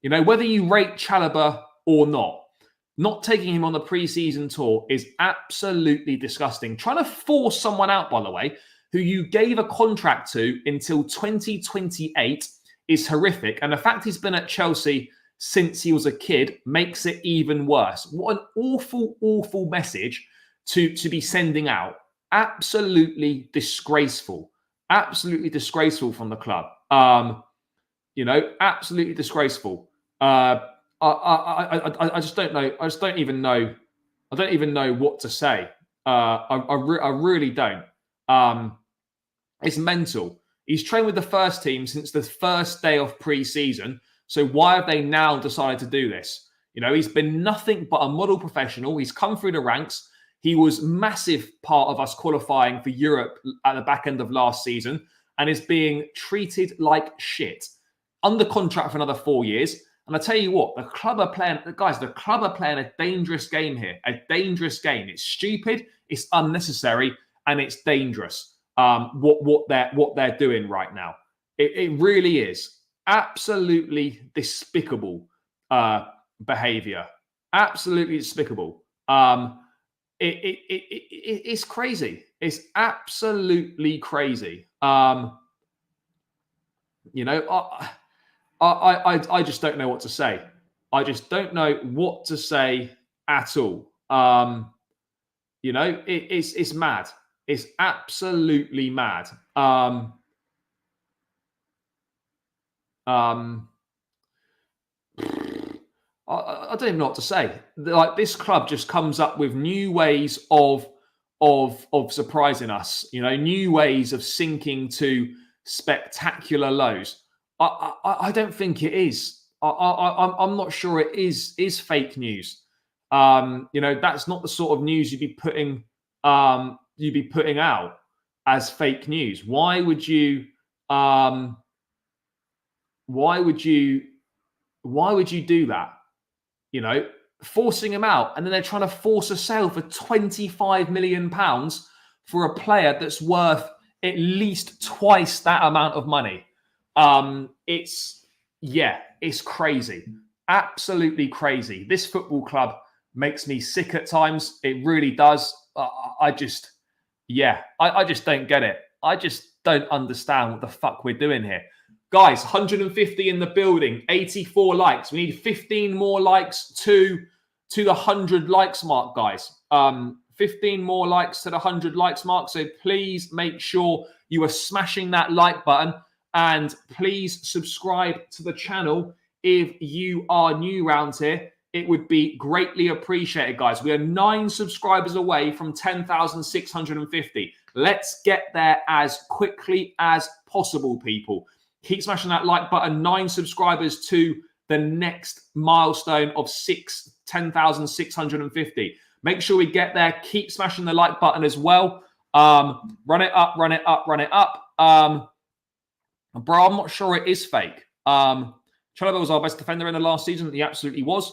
B: You know, whether you rate Chalobah or not taking him on the pre-season tour is absolutely disgusting. Trying to force someone out, by the way, who you gave a contract to until 2028 is horrific. And the fact he's been at Chelsea since he was a kid makes it even worse. What an awful message to be sending out. Absolutely disgraceful. Absolutely disgraceful from the club. Absolutely disgraceful. I just don't know. I just don't even know. I don't even know what to say. I really don't. It's mental. He's trained with the first team since the first day of pre-season. So why have they now decided to do this? He's been nothing but a model professional. He's come through the ranks. He was massive part of us qualifying for Europe at the back end of last season and is being treated like shit. Under contract for another 4 years. And I tell you what, the club are playing a dangerous game here. A dangerous game. It's stupid, it's unnecessary, and it's dangerous. What they're doing right now. It really is absolutely despicable behavior. Absolutely despicable. It's crazy. It's absolutely crazy. I just don't know what to say. I just don't know what to say at all. It's mad. It's absolutely mad. I don't even know what to say. Like, this club just comes up with new ways of surprising us. New ways of sinking to spectacular lows. I don't think it is. I'm not sure it is fake news. That's not the sort of news you'd be putting out as fake news. Why would you do that? Forcing him out, and then they're trying to force a sale for £25 million for a player that's worth at least twice that amount of money. It's crazy. Absolutely crazy. This football club makes me sick at times. It really does. I just don't get it. I just don't understand what the fuck we're doing here. Guys, 150 in the building, 84 likes. We need 15 more likes to the 100 likes mark, guys. 15 more likes to the 100 likes mark. So please make sure you are smashing that like button, and please subscribe to the channel if you are new around here. It would be greatly appreciated, guys. We are 9 subscribers away from 10,650. Let's get there as quickly as possible, people. Keep smashing that like button. 9 subscribers to the next milestone of 10,650. Make sure we get there. Keep smashing the like button as well. Run it up, run it up, run it up. Bro, I'm not sure it is fake. Chalobah was our best defender in the last season. He absolutely was.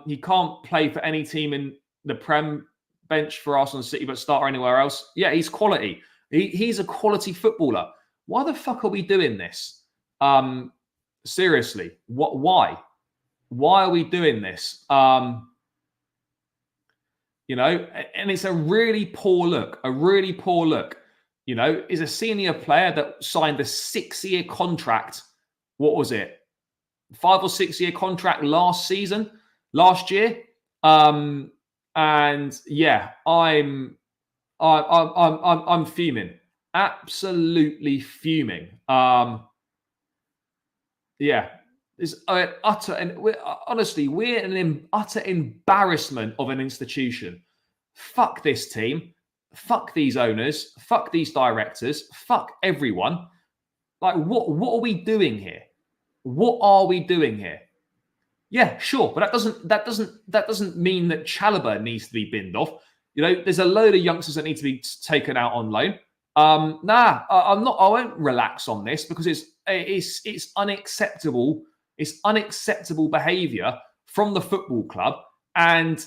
B: He can't play for any team in the Prem bench for Arsenal City, but start or anywhere else. Yeah, he's quality. He's a quality footballer. Why the fuck are we doing this? Seriously, why? Why are we doing this? And it's a really poor look. Is a senior player that signed a 6-year contract. What was it? 5 or 6 year contract last year. And yeah, I'm fuming. Absolutely fuming. Yeah, it's utter, and we're an utter embarrassment of an institution. Fuck this team. Fuck these owners. Fuck these directors. Fuck everyone. Like, what are we doing here? What are we doing here? Yeah, sure, but that doesn't mean that Chalobah needs to be binned off. There's a load of youngsters that need to be taken out on loan. I'm not. I won't relax on this because it's unacceptable. It's unacceptable behaviour from the football club, and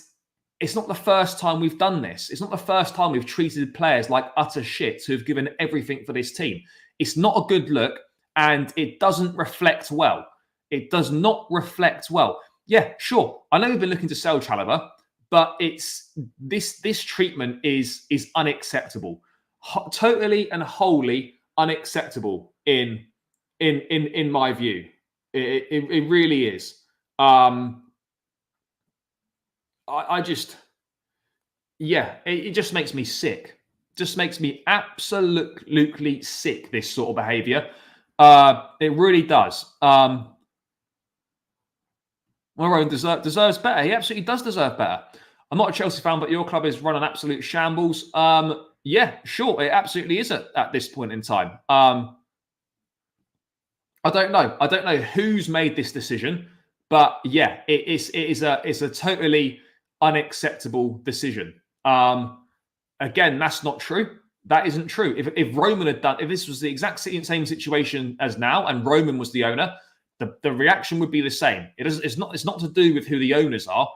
B: it's not the first time we've done this. It's not the first time we've treated players like utter shit who have given everything for this team. It's not a good look, and it doesn't reflect well. It does not reflect well. Yeah, sure. I know we've been looking to sell Chalobah, but it's this treatment is unacceptable. Totally and wholly unacceptable in my view. It really is. I just yeah, it just makes me sick. Just makes me absolutely sick, this sort of behaviour. It really does. Morone deserves better. He absolutely does deserve better. I'm not a Chelsea fan, but your club is run an absolute shambles. Yeah, sure, it absolutely is at this point in time. I don't know. I don't know who's made this decision, but yeah, it's a totally unacceptable decision. Again, that's not true. That isn't true. If Roman had done, if this was the exact same situation as now, and Roman was the owner, the reaction would be the same. It's not to do with who the owners are.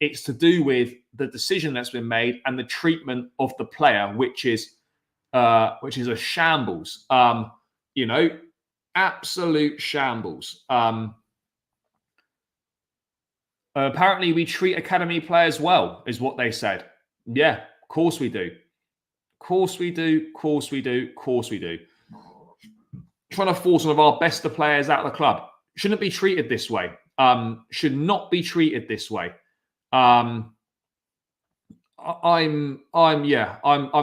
B: It's to do with the decision that's been made and the treatment of the player, which is a shambles. You know, absolute shambles. Apparently, we treat academy players well, is what they said. Yeah, of course we do. Of course we do. Of course we do. Of course we do. Trying to force one of our best players out of the club shouldn't be treated this way. Should not be treated this way. I'm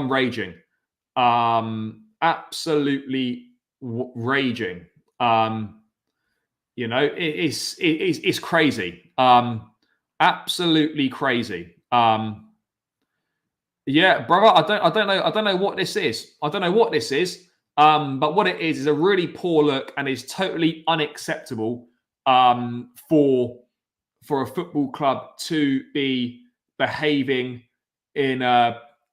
B: raging. Absolutely raging. You know, it's crazy. Absolutely crazy. Yeah, brother, I don't know what this is. I don't know what this is. But what it is a really poor look and is totally unacceptable for a football club to be behaving in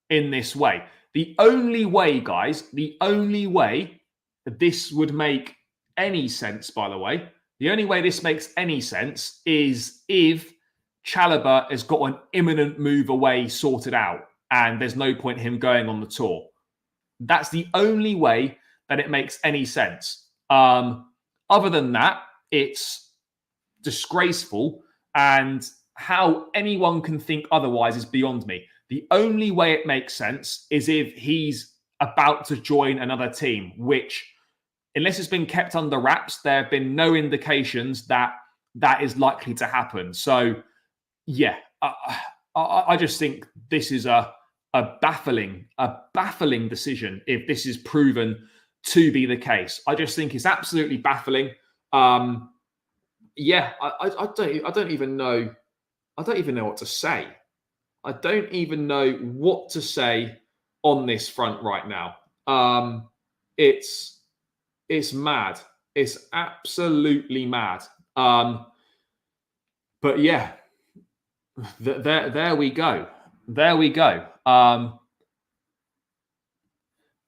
B: this way. The only way, guys, the only way that this would make any sense, by the way, the only way this makes any sense is if Chalobah has got an imminent move away sorted out and there's no point him going on the tour. That's the only way that it makes any sense. Other than that, it's disgraceful, and how anyone can think otherwise is beyond me. The only way it makes sense is if he's about to join another team, which, unless it's been kept under wraps, there have been no indications that that is likely to happen. So, yeah, I just think this is a baffling decision if this is proven to be the case. I just think it's absolutely baffling. Yeah, I don't even know. I don't even know what to say. I don't even know what to say on this front right now. It's mad. It's absolutely mad. But yeah, there we go. There we go.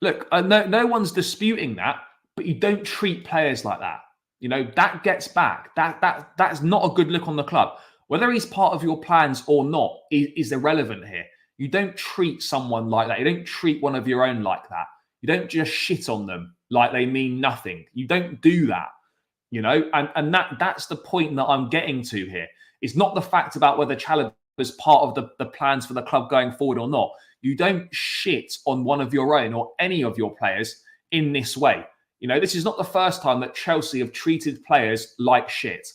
B: Look, no one's disputing that, but you don't treat players like that. You know, that gets back. That's not a good look on the club. Whether he's part of your plans or not is irrelevant here. You don't treat someone like that. You don't treat one of your own like that. You don't just shit on them like they mean nothing. You don't do that. You know, and that's the point that I'm getting to here. It's not the fact about whether Chalobah is part of the plans for the club going forward or not. You don't shit on one of your own or any of your players in this way. You know, this is not the first time that Chelsea have treated players like shit.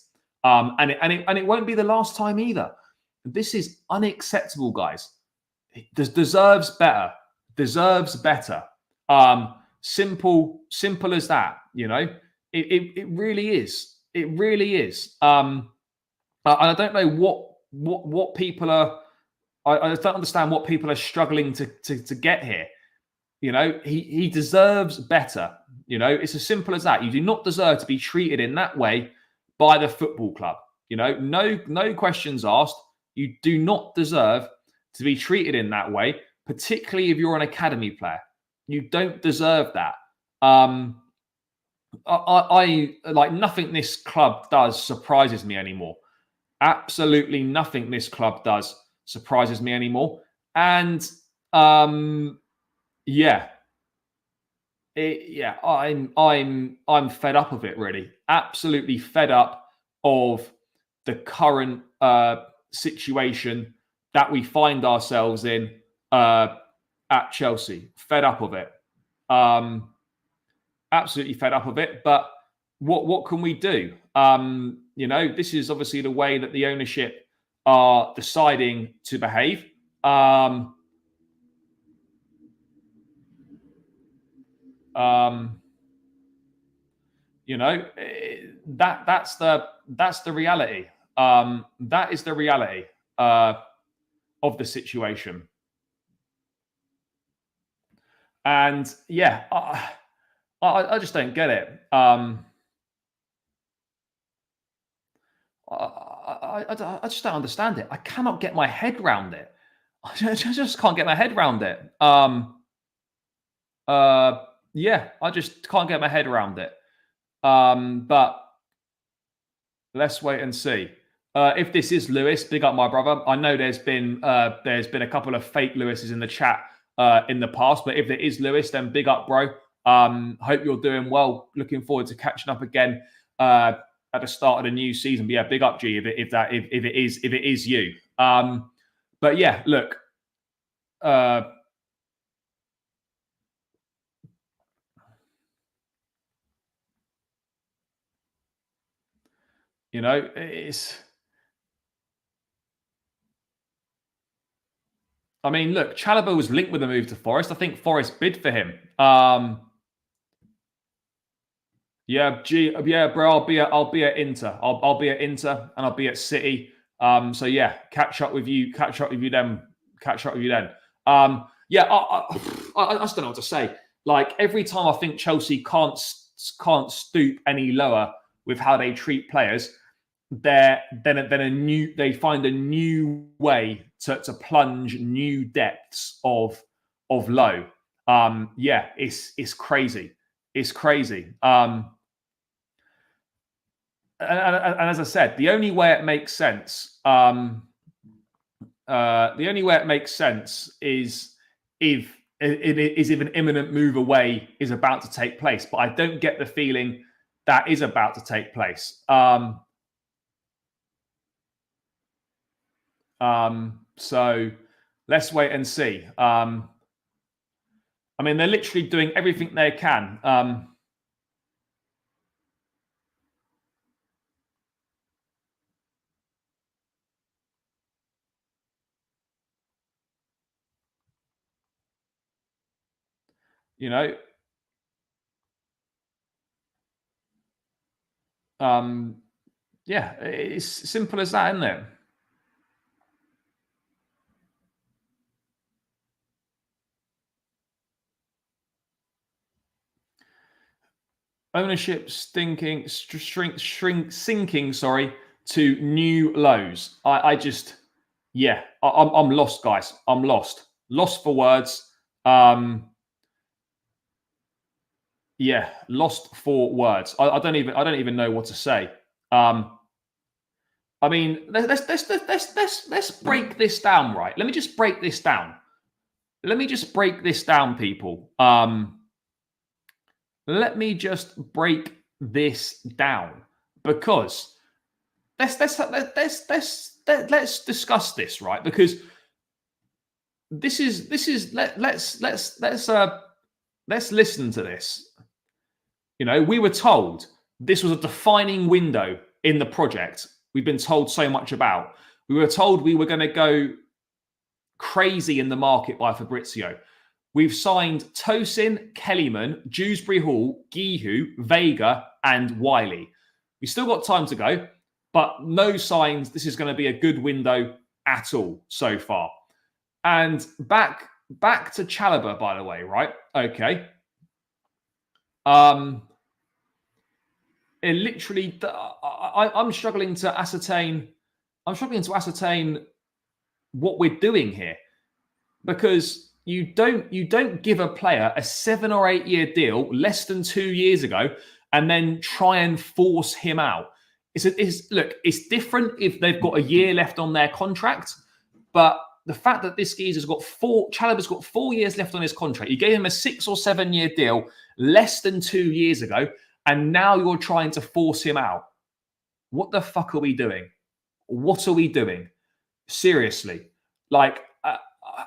B: And it won't be the last time either. This is unacceptable, guys. Deserves better. Deserves better. Simple as that. You know, it really is. It really is. And I don't know what people are. I don't understand what people are struggling to get here. You know, he deserves better. You know, it's as simple as that. You do not deserve to be treated in that way by the football club. You know, no questions asked. You do not deserve to be treated in that way, particularly if you're an academy player. You don't deserve that. I like nothing this club does surprises me anymore. Absolutely nothing this club does surprises me anymore. And I'm fed up of it, really. Absolutely fed up of the current situation that we find ourselves in at Chelsea. Fed up of it. Absolutely fed up of it. But what can we do? You know, this is obviously the way that the ownership are deciding to behave. You know, that's the reality. That is the reality of the situation. And yeah, I just don't get it. I just don't understand it. I cannot get my head around it. I just can't get my head around it. Yeah, I just can't get my head around it. But let's wait and see. If this is Lewis, big up my brother. I know there's been a couple of fake Lewises in the chat in the past, but if it is Lewis, then big up, bro. Hope you're doing well. Looking forward to catching up again at the start of the new season. But yeah, big up, G. If it is you. But yeah, look. You know, it's. I mean, look, Chalobah was linked with a move to Forest. I think Forest bid for him. Yeah, bro. I'll be at Inter. I'll be at Inter and I'll be at City. So yeah, catch up with you then. Yeah, I just don't know what to say. Like every time I think Chelsea can't stoop any lower with how they treat players, they find a new way to plunge new depths of low. Yeah, it's crazy. It's crazy. And as I said, the only way it makes sense, is if an imminent move away is about to take place. But I don't get the feeling that is about to take place. So let's wait and see. I mean, they're literally doing everything they can. You know, yeah, it's simple as that, isn't it? Ownership sinking to new lows. I'm lost, guys. I'm lost for words. Yeah, lost for words. I don't even know what to say. I mean, let's break this down, right? Let me just break this down. People. Let me just break this down because let's discuss this, right? Because let's listen to this. You know, we were told this was a defining window in the project we've been told so much about. We were told we were going to go crazy in the market by Fabrizio. We've signed Tosin, Kellyman, Dewsbury Hall, Gihu, Vega, and Wiley. We've still got time to go, but no signs this is going to be a good window at all so far. And back to Chalobah, by the way, right? Okay. It literally, I'm struggling to ascertain what we're doing here, because you don't give a player a 7 or 8 year deal less than 2 years ago and then try and force him out. It's different if they've got a year left on their contract, but the fact that this geezer's got Chalobah's got 4 years left on his contract. You gave him a 6 or 7 year deal less than 2 years ago, and now you're trying to force him out. What the fuck are we doing? What are we doing? Seriously. Like,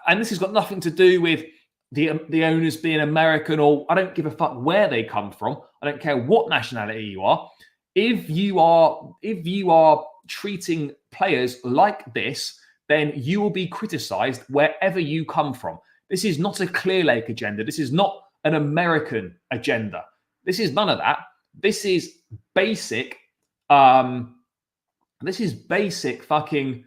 B: and this has got nothing to do with the owners being American, or I don't give a fuck where they come from. I don't care what nationality you are. If you are treating players like this, then you will be criticised wherever you come from. This is not a Clear Lake agenda. This is not an American agenda. This is none of that. This is basic. This is basic fucking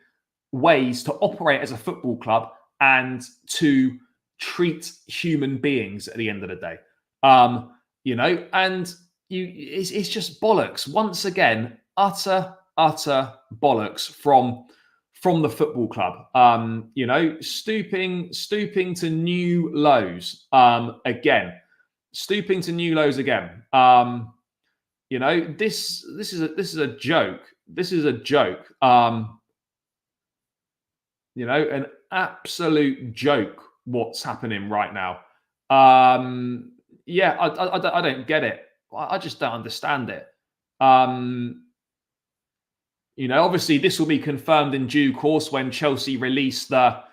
B: ways to operate as a football club and to treat human beings at the end of the day. And it's just bollocks. Once again, utter bollocks from the football club. Stooping to new lows again. Stooping to new lows again. This is a joke. This is a joke. An absolute joke what's happening right now. I don't get it. I just don't understand it. Obviously this will be confirmed in due course when Chelsea release the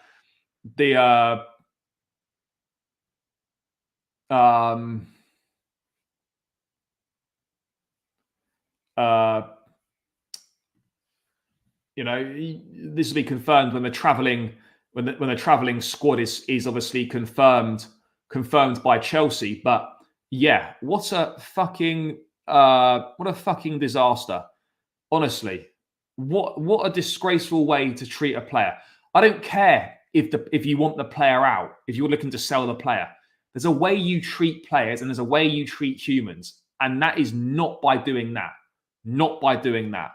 B: this will be confirmed when the traveling squad is obviously confirmed by Chelsea. But yeah, what a fucking disaster. Honestly, what a disgraceful way to treat a player. I don't care if you want the player out, if you're looking to sell the player. There's a way you treat players and there's a way you treat humans, and that is not by doing that. Not by doing that.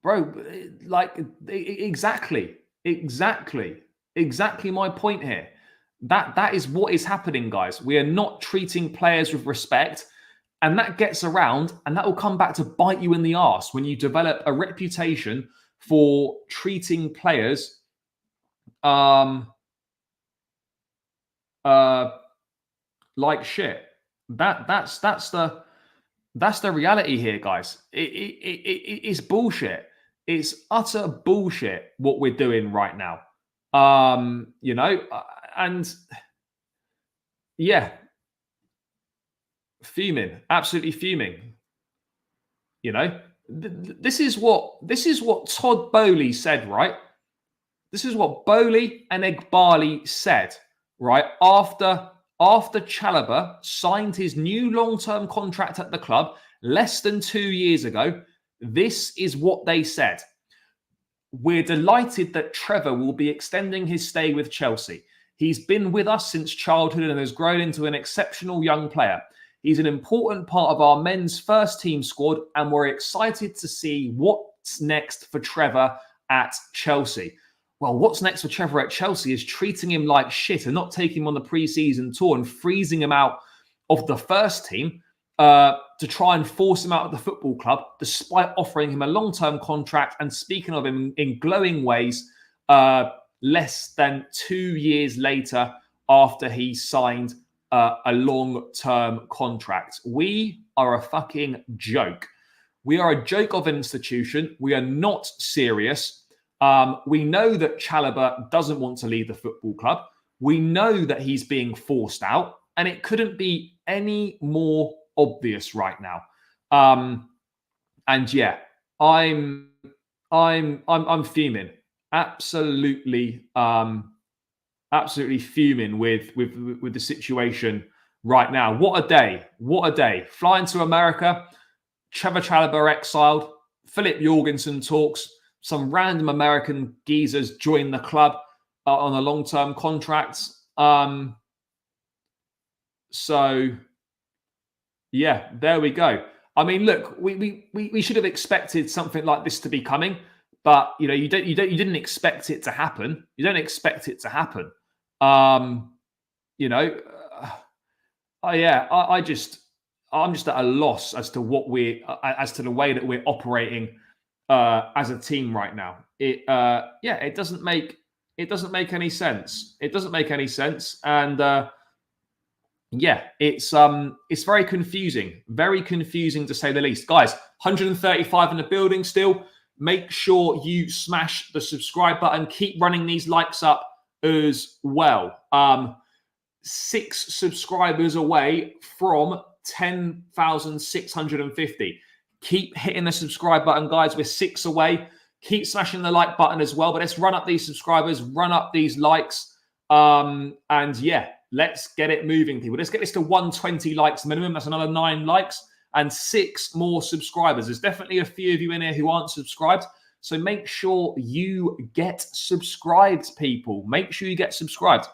B: Bro, like exactly my point here. That is what is happening, guys. We are not treating players with respect, and that gets around, and that will come back to bite you in the arse when you develop a reputation for treating players like shit. That's the reality here, guys. It's bullshit. It's utter bullshit what we're doing right now. And yeah, fuming, absolutely fuming. This is what Todd Bowley said, right? This is what Bowley and Egbali said, right? After Chalobah signed his new long-term contract at the club less than 2 years ago, this is what they said. We're delighted that Trevoh will be extending his stay with Chelsea. He's been with us since childhood and has grown into an exceptional young player. He's an important part of our men's first team squad, and we're excited to see what's next for Trevoh at Chelsea. Well, what's next for Trevoh at Chelsea is treating him like shit and not taking him on the pre-season tour and freezing him out of the first team to try and force him out of the football club, despite offering him a long-term contract and speaking of him in glowing ways less than 2 years later after he signed a long-term contract. We are a fucking joke. We are a joke of an institution. We are not serious. We know that Chalobah doesn't want to leave the football club. We know that he's being forced out, and it couldn't be any more obvious right now. And yeah, I'm fuming. Absolutely fuming with the situation right now. What a day. What a day. Flying to America, Trevoh Chalobah exiled, Filip Jorgensen talks, some random American geezers join the club on a long-term contract. So yeah, there we go. I mean, look, we should have expected something like this to be coming, but you didn't expect it to happen. You don't expect it to happen. I'm just at a loss as to as to the way that we're operating as a team right now. It doesn't make any sense. It doesn't make any sense, and it's very confusing to say the least. Guys, 135 in the building still. Make sure you smash the subscribe button. Keep running these likes up as well. 6 subscribers away from 10,650. Keep hitting the subscribe button, guys. We're 6 away. Keep smashing the like button as well. But let's run up these subscribers, run up these likes. And yeah, let's get it moving, people. Let's get this to 120 likes minimum. That's another 9 likes and 6 more subscribers. There's definitely a few of you in here who aren't subscribed. So make sure you get subscribed, people. Make sure you get subscribed.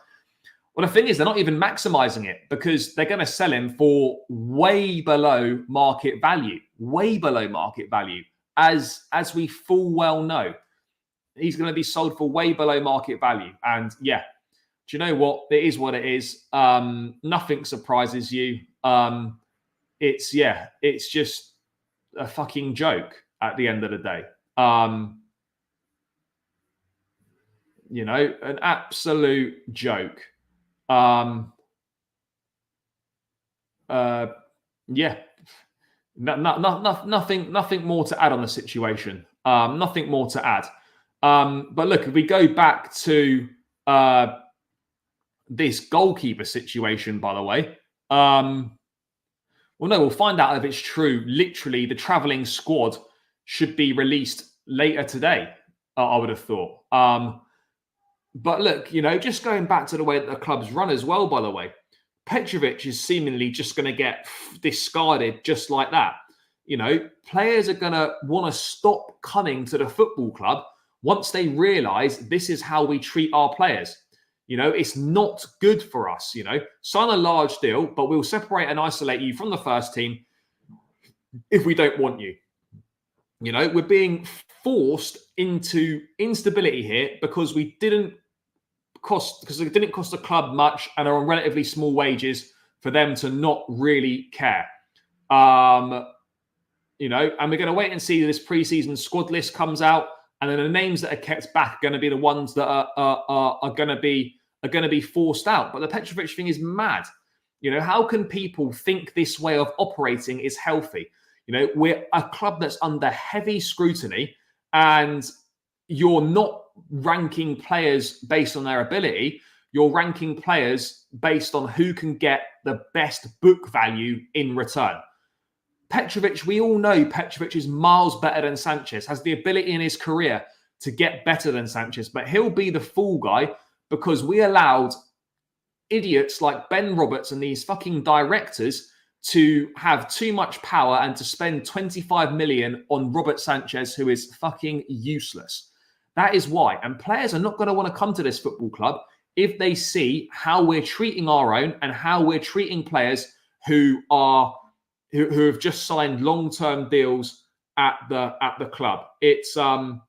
B: Well, the thing is, they're not even maximizing it because they're going to sell him for way below market value. Way below market value. As we full well know. He's going to be sold for way below market value. And yeah, do you know what? It is what it is. Nothing surprises you. It's just a fucking joke at the end of the day. An absolute joke. Nothing more to add on the situation. Nothing more to add. But look, if we go back to this goalkeeper situation, by the way, we'll find out if it's true. Literally, the travelling squad should be released later today, I would have thought. But look, just going back to the way that the club's run as well, by the way, Petrovic is seemingly just going to get discarded just like that. Players are going to want to stop coming to the football club once they realise this is how we treat our players. It's not good for us, Sign a large deal, but we'll separate and isolate you from the first team if we don't want you. We're being forced into instability here because it didn't cost the club much and are on relatively small wages for them to not really care. And we're going to wait and see this preseason squad list comes out, and then the names that are kept back are going to be the ones that are going to be forced out. But the Petrovic thing is mad. How can people think this way of operating is healthy? We're a club that's under heavy scrutiny, and you're not ranking players based on their ability. You're ranking players based on who can get the best book value in return. Petrovic, we all know Petrovic is miles better than Sanchez, has the ability in his career to get better than Sanchez, but he'll be the fool guy because we allowed idiots like Ben Roberts and these fucking directors to have too much power and to spend 25 million on Robert Sanchez, who is fucking useless. That is why. And players are not going to want to come to this football club if they see how we're treating our own and how we're treating players who have just signed long-term deals at the club. It's a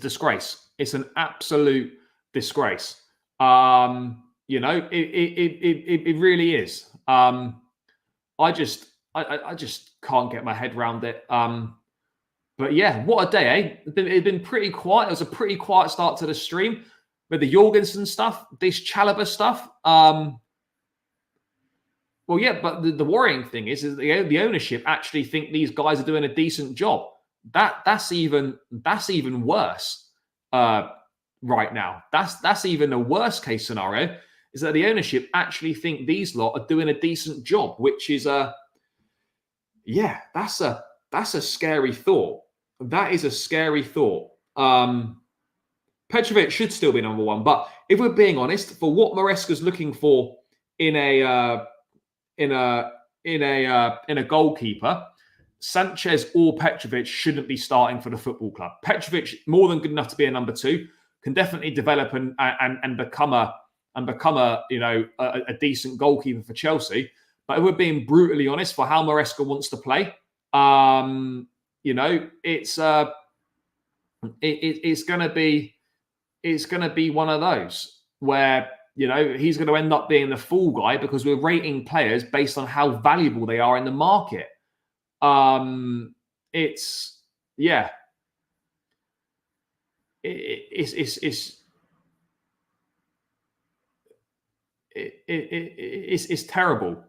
B: disgrace. It's an absolute disgrace. It really is. I just can't get my head around it. But yeah, what a day, eh? It's been pretty quiet. It was a pretty quiet start to the stream with the Jorgensen stuff, this Chalobah stuff. Well, yeah, but the worrying thing is the ownership actually think these guys are doing a decent job. That's even worse right now. That's even a worst case scenario, is that the ownership actually think these lot are doing a decent job, which is that's a scary thought. That is a scary thought. Petrovic should still be number one, but if we're being honest, for what Maresca's looking for in a goalkeeper, Sanchez or Petrovic shouldn't be starting for the football club. Petrovic, more than good enough to be a number two, can definitely develop and become a decent goalkeeper for Chelsea. But if we're being brutally honest, for how Maresca wants to play, it's going to be one of those where he's going to end up being the fool guy because we're rating players based on how valuable they are in the market. It's terrible.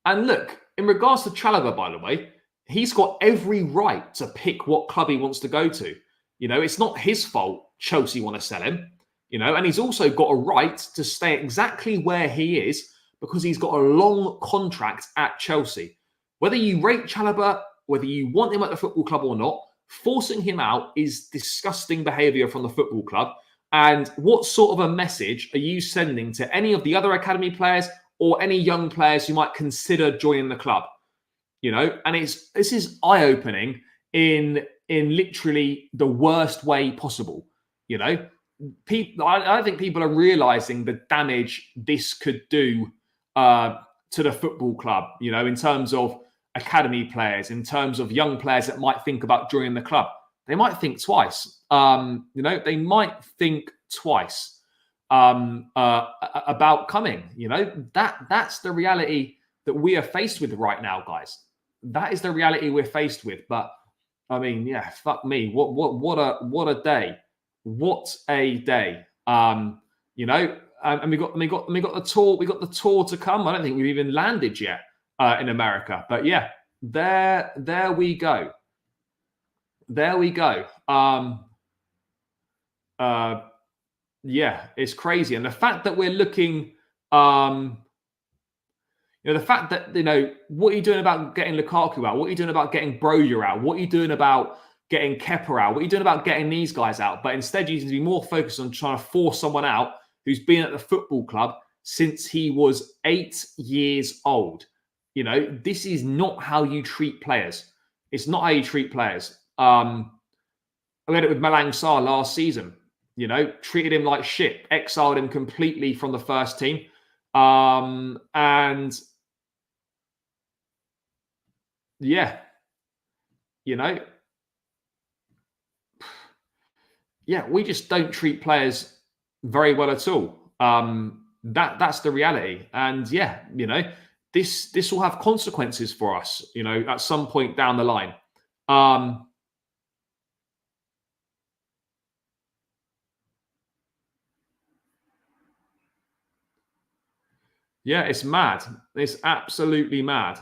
B: And look, in regards to Chalobah, by the way, he's got every right to pick what club he wants to go to. It's not his fault Chelsea want to sell him. And he's also got a right to stay exactly where he is because he's got a long contract at Chelsea. Whether you rate Chalobah, whether you want him at the football club or not, Forcing him out is disgusting behaviour from the football club. And what sort of a message are you sending to any of the other academy players or any young players who might consider joining the club? You know, and this is eye-opening in literally the worst way possible. You know, I don't think people are realising the damage this could do to the football club. You know, in terms of academy players, in terms of young players that might think about joining the club. They might think twice. You know, they might think twice about coming. You know, that's the reality that we are faced with right now, guys. That is the reality we're faced with. But I mean, yeah, fuck me. What a day. What a day. You know, and we got the tour. We got the tour to come. I don't think we've even landed yet in America. But yeah, there we go. There we go. Yeah, it's crazy. And the fact that we're looking, the fact that, what are you doing about getting Lukaku out? What are you doing about getting Broja out? What are you doing about getting Kepa out? What are you doing about getting these guys out? But instead, you seem to be more focused on trying to force someone out who's been at the football club since he was 8 years old. You know, this is not how you treat players. It's not how you treat players. I had it with Malang Sarr last season. You know, treated him like shit, exiled him completely from the first team. And yeah, you know, yeah, we just don't treat players very well at all. That's the reality. And yeah, you know, this will have consequences for us, you know, at some point down the line. Yeah, it's mad. It's absolutely mad.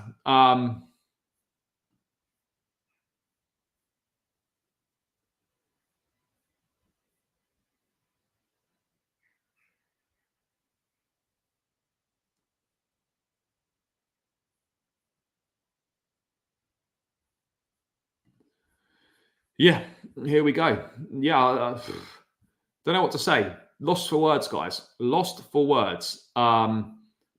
B: Yeah, here we go. Yeah, don't know what to say. Lost for words, guys. Lost for words.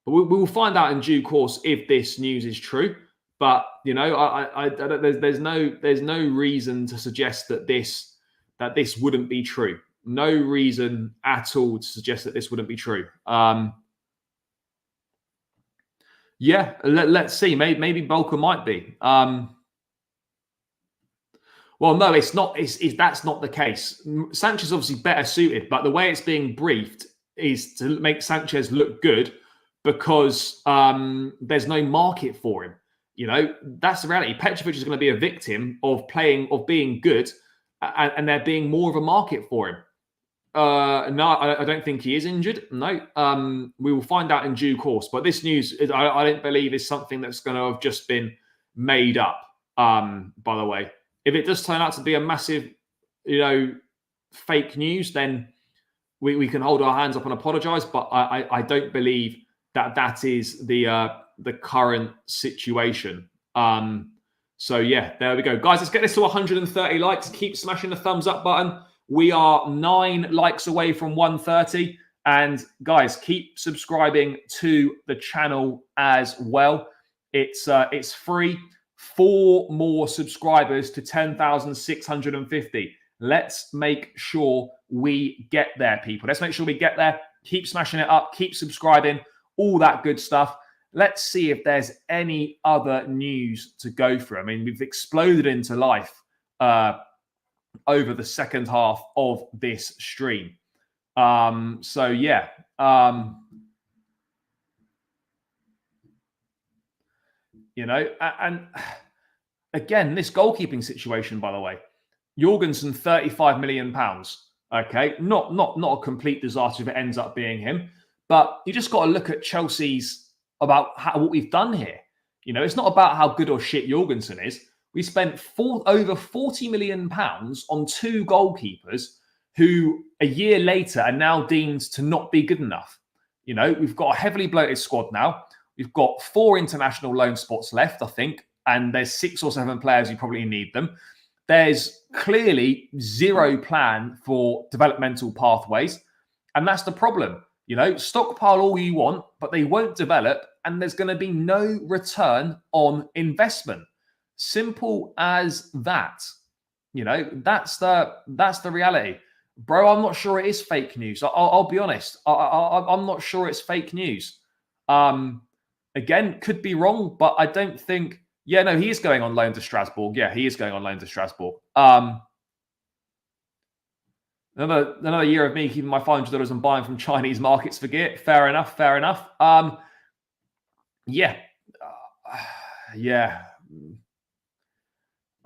B: But we will find out in due course if this news is true. But you know, I there's no reason to suggest that this wouldn't be true. No reason at all to suggest that this wouldn't be true. Yeah, let's see. Maybe Bolka might be. Well, no, it's not. That's not the case. Sanchez obviously better suited, but the way it's being briefed is to make Sanchez look good because there's no market for him. You know, that's the reality. Petrovic is going to be a victim of being good, and there being more of a market for him. No, I don't think he is injured. No, we will find out in due course. But this news, I don't believe, is something that's going to have just been made up. By the way. If it does turn out to be a massive, fake news, then we can hold our hands up and apologise. But I don't believe that is the current situation. So yeah, there we go, guys. Let's get this to 130 likes. Keep smashing the thumbs up button. We are 9 likes away from 130, and guys, keep subscribing to the channel as well. It's free. 4 more subscribers to 10,650. Let's make sure we get there, people. Let's make sure we get there. Keep smashing it up. Keep subscribing. All that good stuff. Let's see if there's any other news to go through. I mean, we've exploded into life over the second half of this stream. So, yeah. And again, this goalkeeping situation, by the way, Jorgensen, £35 million. Okay, not a complete disaster if it ends up being him, but you just got to look at Chelsea's about what we've done here. It's not about how good or shit Jorgensen is. We spent over £40 million on 2 goalkeepers who a year later are now deemed to not be good enough. We've got a heavily bloated squad now. We've got 4 international loan spots left, I think, and there's 6 or 7 players who probably need them. there's clearly zero plan for developmental pathways. And that's the problem. Stockpile all you want, but they won't develop, and there's going to be no return on investment. Simple as that. That's the reality. Bro, I'm not sure it is fake news. I'll be honest. I'm not sure it's fake news. Again, could be wrong, but I don't think... Yeah, no, he is going on loan to Strasbourg. Yeah, he is going on loan to Strasbourg. Another year of me keeping my $500 and buying from Chinese markets for gear. Fair enough. Yeah.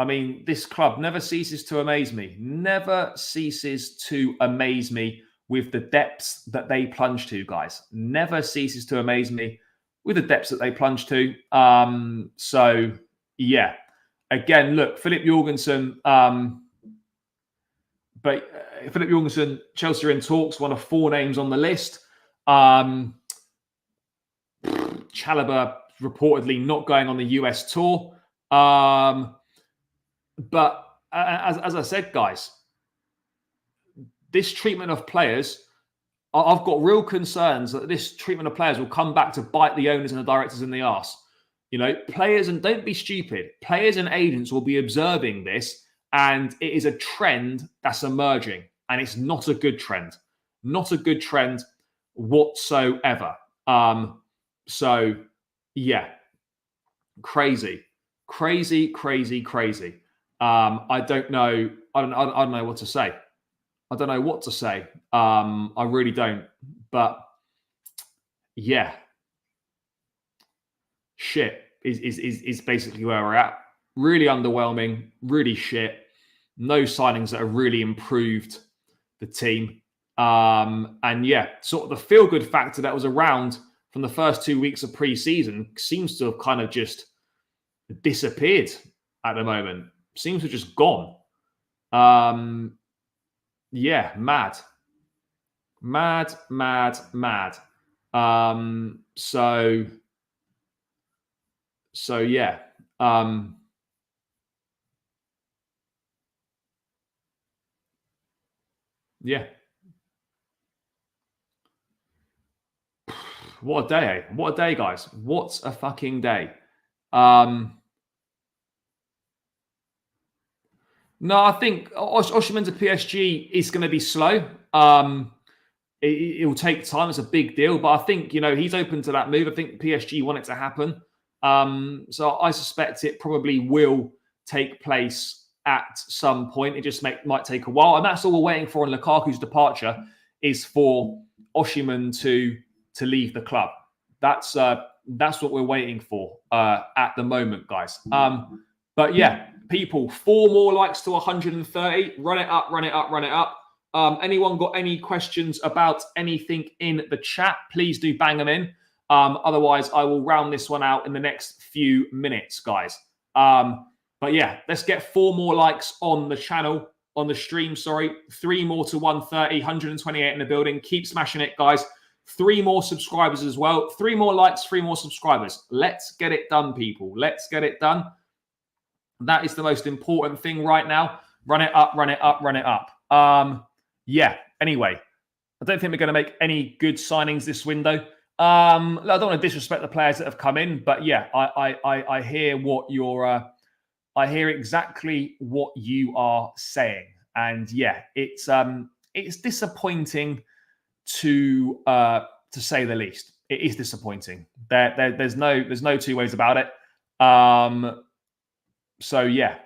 B: I mean, this club never ceases to amaze me. Never ceases to amaze me with the depths that they plunge to, guys. Never ceases to amaze me with the depths that they plunge to. So, yeah. Again, look, Filip Jorgensen... But Filip Jorgensen, Chelsea are in talks, one of 4 names on the list. Chalobah reportedly not going on the US tour. But as I said, guys, this treatment of players, I've got real concerns that this treatment of players will come back to bite the owners and the directors in the arse. Players, and don't be stupid, players and agents will be observing this, and it is a trend that's emerging, and it's not a good trend. Not a good trend whatsoever. So, yeah. Crazy. I don't know what to say. I really don't. But yeah. Shit is basically where we're at. Really underwhelming, really shit. No signings that have really improved the team. And yeah, sort of the feel-good factor that was around from the first 2 weeks of pre-season seems to have kind of just disappeared at the moment. Seems to have just gone. Yeah, mad. So yeah. Yeah. What a day, eh? What a day, guys. What a fucking day. No, I think Osimhen to PSG is going to be slow. It will take time. It's a big deal. But I think, he's open to that move. I think PSG want it to happen. So I suspect it probably will take place at some point. It just might take a while. And that's all we're waiting for on Lukaku's departure, is for Osimhen to leave the club. That's what we're waiting for at the moment, guys. But yeah, people, 4 more likes to 130. Run it up. Anyone got any questions about anything in the chat? Please do bang them in. Otherwise, I will round this one out in the next few minutes, guys. But yeah, let's get 4 more likes on the channel, on the stream, sorry. 3 more to 130, 128 in the building. Keep smashing it, guys. 3 more subscribers as well. 3 more likes, 3 more subscribers. Let's get it done, people. Let's get it done. That is the most important thing right now. Run it up. Yeah, anyway, I don't think we're going to make any good signings this window. I don't want to disrespect the players that have come in, but yeah, I hear what you're... I hear exactly what you are saying. And yeah, it's disappointing to say the least. It is disappointing. There's no 2 ways about it. So yeah.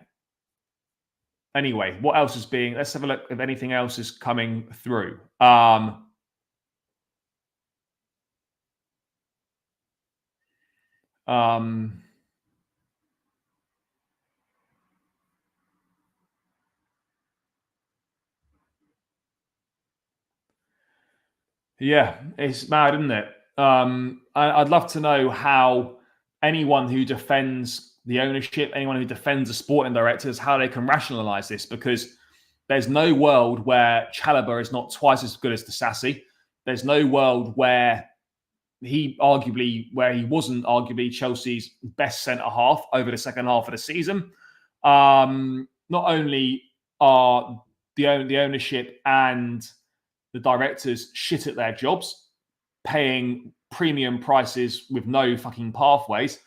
B: Anyway, what else is being... Let's have a look if anything else is coming through. Yeah, it's mad, isn't it? I'd love to know how anyone who defends the ownership, anyone who defends the sporting directors, how they can rationalise this, because there's no world where Chalobah is not twice as good as Disasi. There's no world where he wasn't arguably Chelsea's best centre half over the second half of the season. not only are the ownership and the directors shit at their jobs, paying premium prices with no fucking pathways,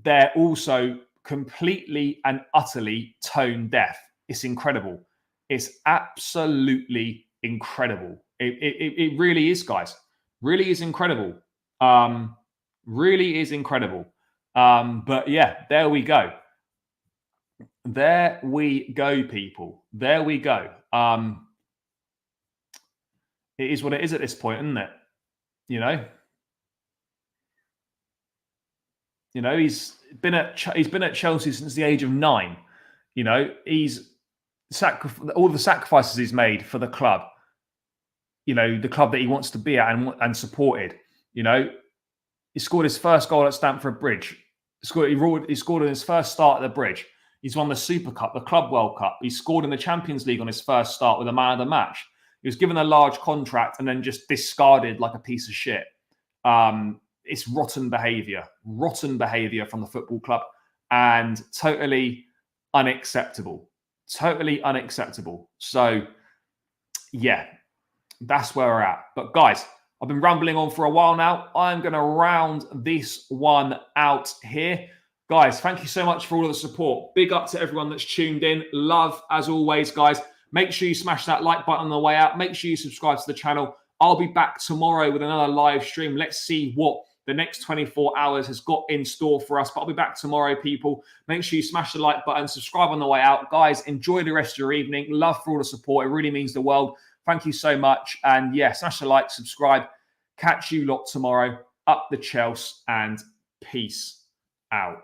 B: they're also completely and utterly tone deaf. It's incredible. It's absolutely incredible. It really is, guys. Really is incredible. Really is incredible. But yeah, there we go. There we go, people. There we go. It is what it is at this point, isn't it? You know. You know, he's been at Chelsea since the age of 9. You know, he's all the sacrifices he's made for the club. You know, the club that he wants to be at and supported. You know, he scored his first goal at Stamford Bridge. He scored in his first start at the Bridge. He's won the Super Cup, the Club World Cup. He scored in the Champions League on his first start with a man of the match. He was given a large contract and then just discarded like a piece of shit. It's rotten behaviour from the football club, and totally unacceptable. Totally unacceptable. So, yeah, that's where we're at. But guys, I've been rambling on for a while now. I'm going to round this one out here. Guys, thank you so much for all of the support. Big up to everyone that's tuned in. Love, as always, guys. Make sure you smash that like button on the way out. Make sure you subscribe to the channel. I'll be back tomorrow with another live stream. Let's see what the next 24 hours has got in store for us. But I'll be back tomorrow, people. Make sure you smash the like button, subscribe on the way out. Guys, enjoy the rest of your evening. Love for all the support. It really means the world. Thank you so much. And yeah, smash the like, subscribe. Catch you lot tomorrow. Up the Chelsea, and peace out.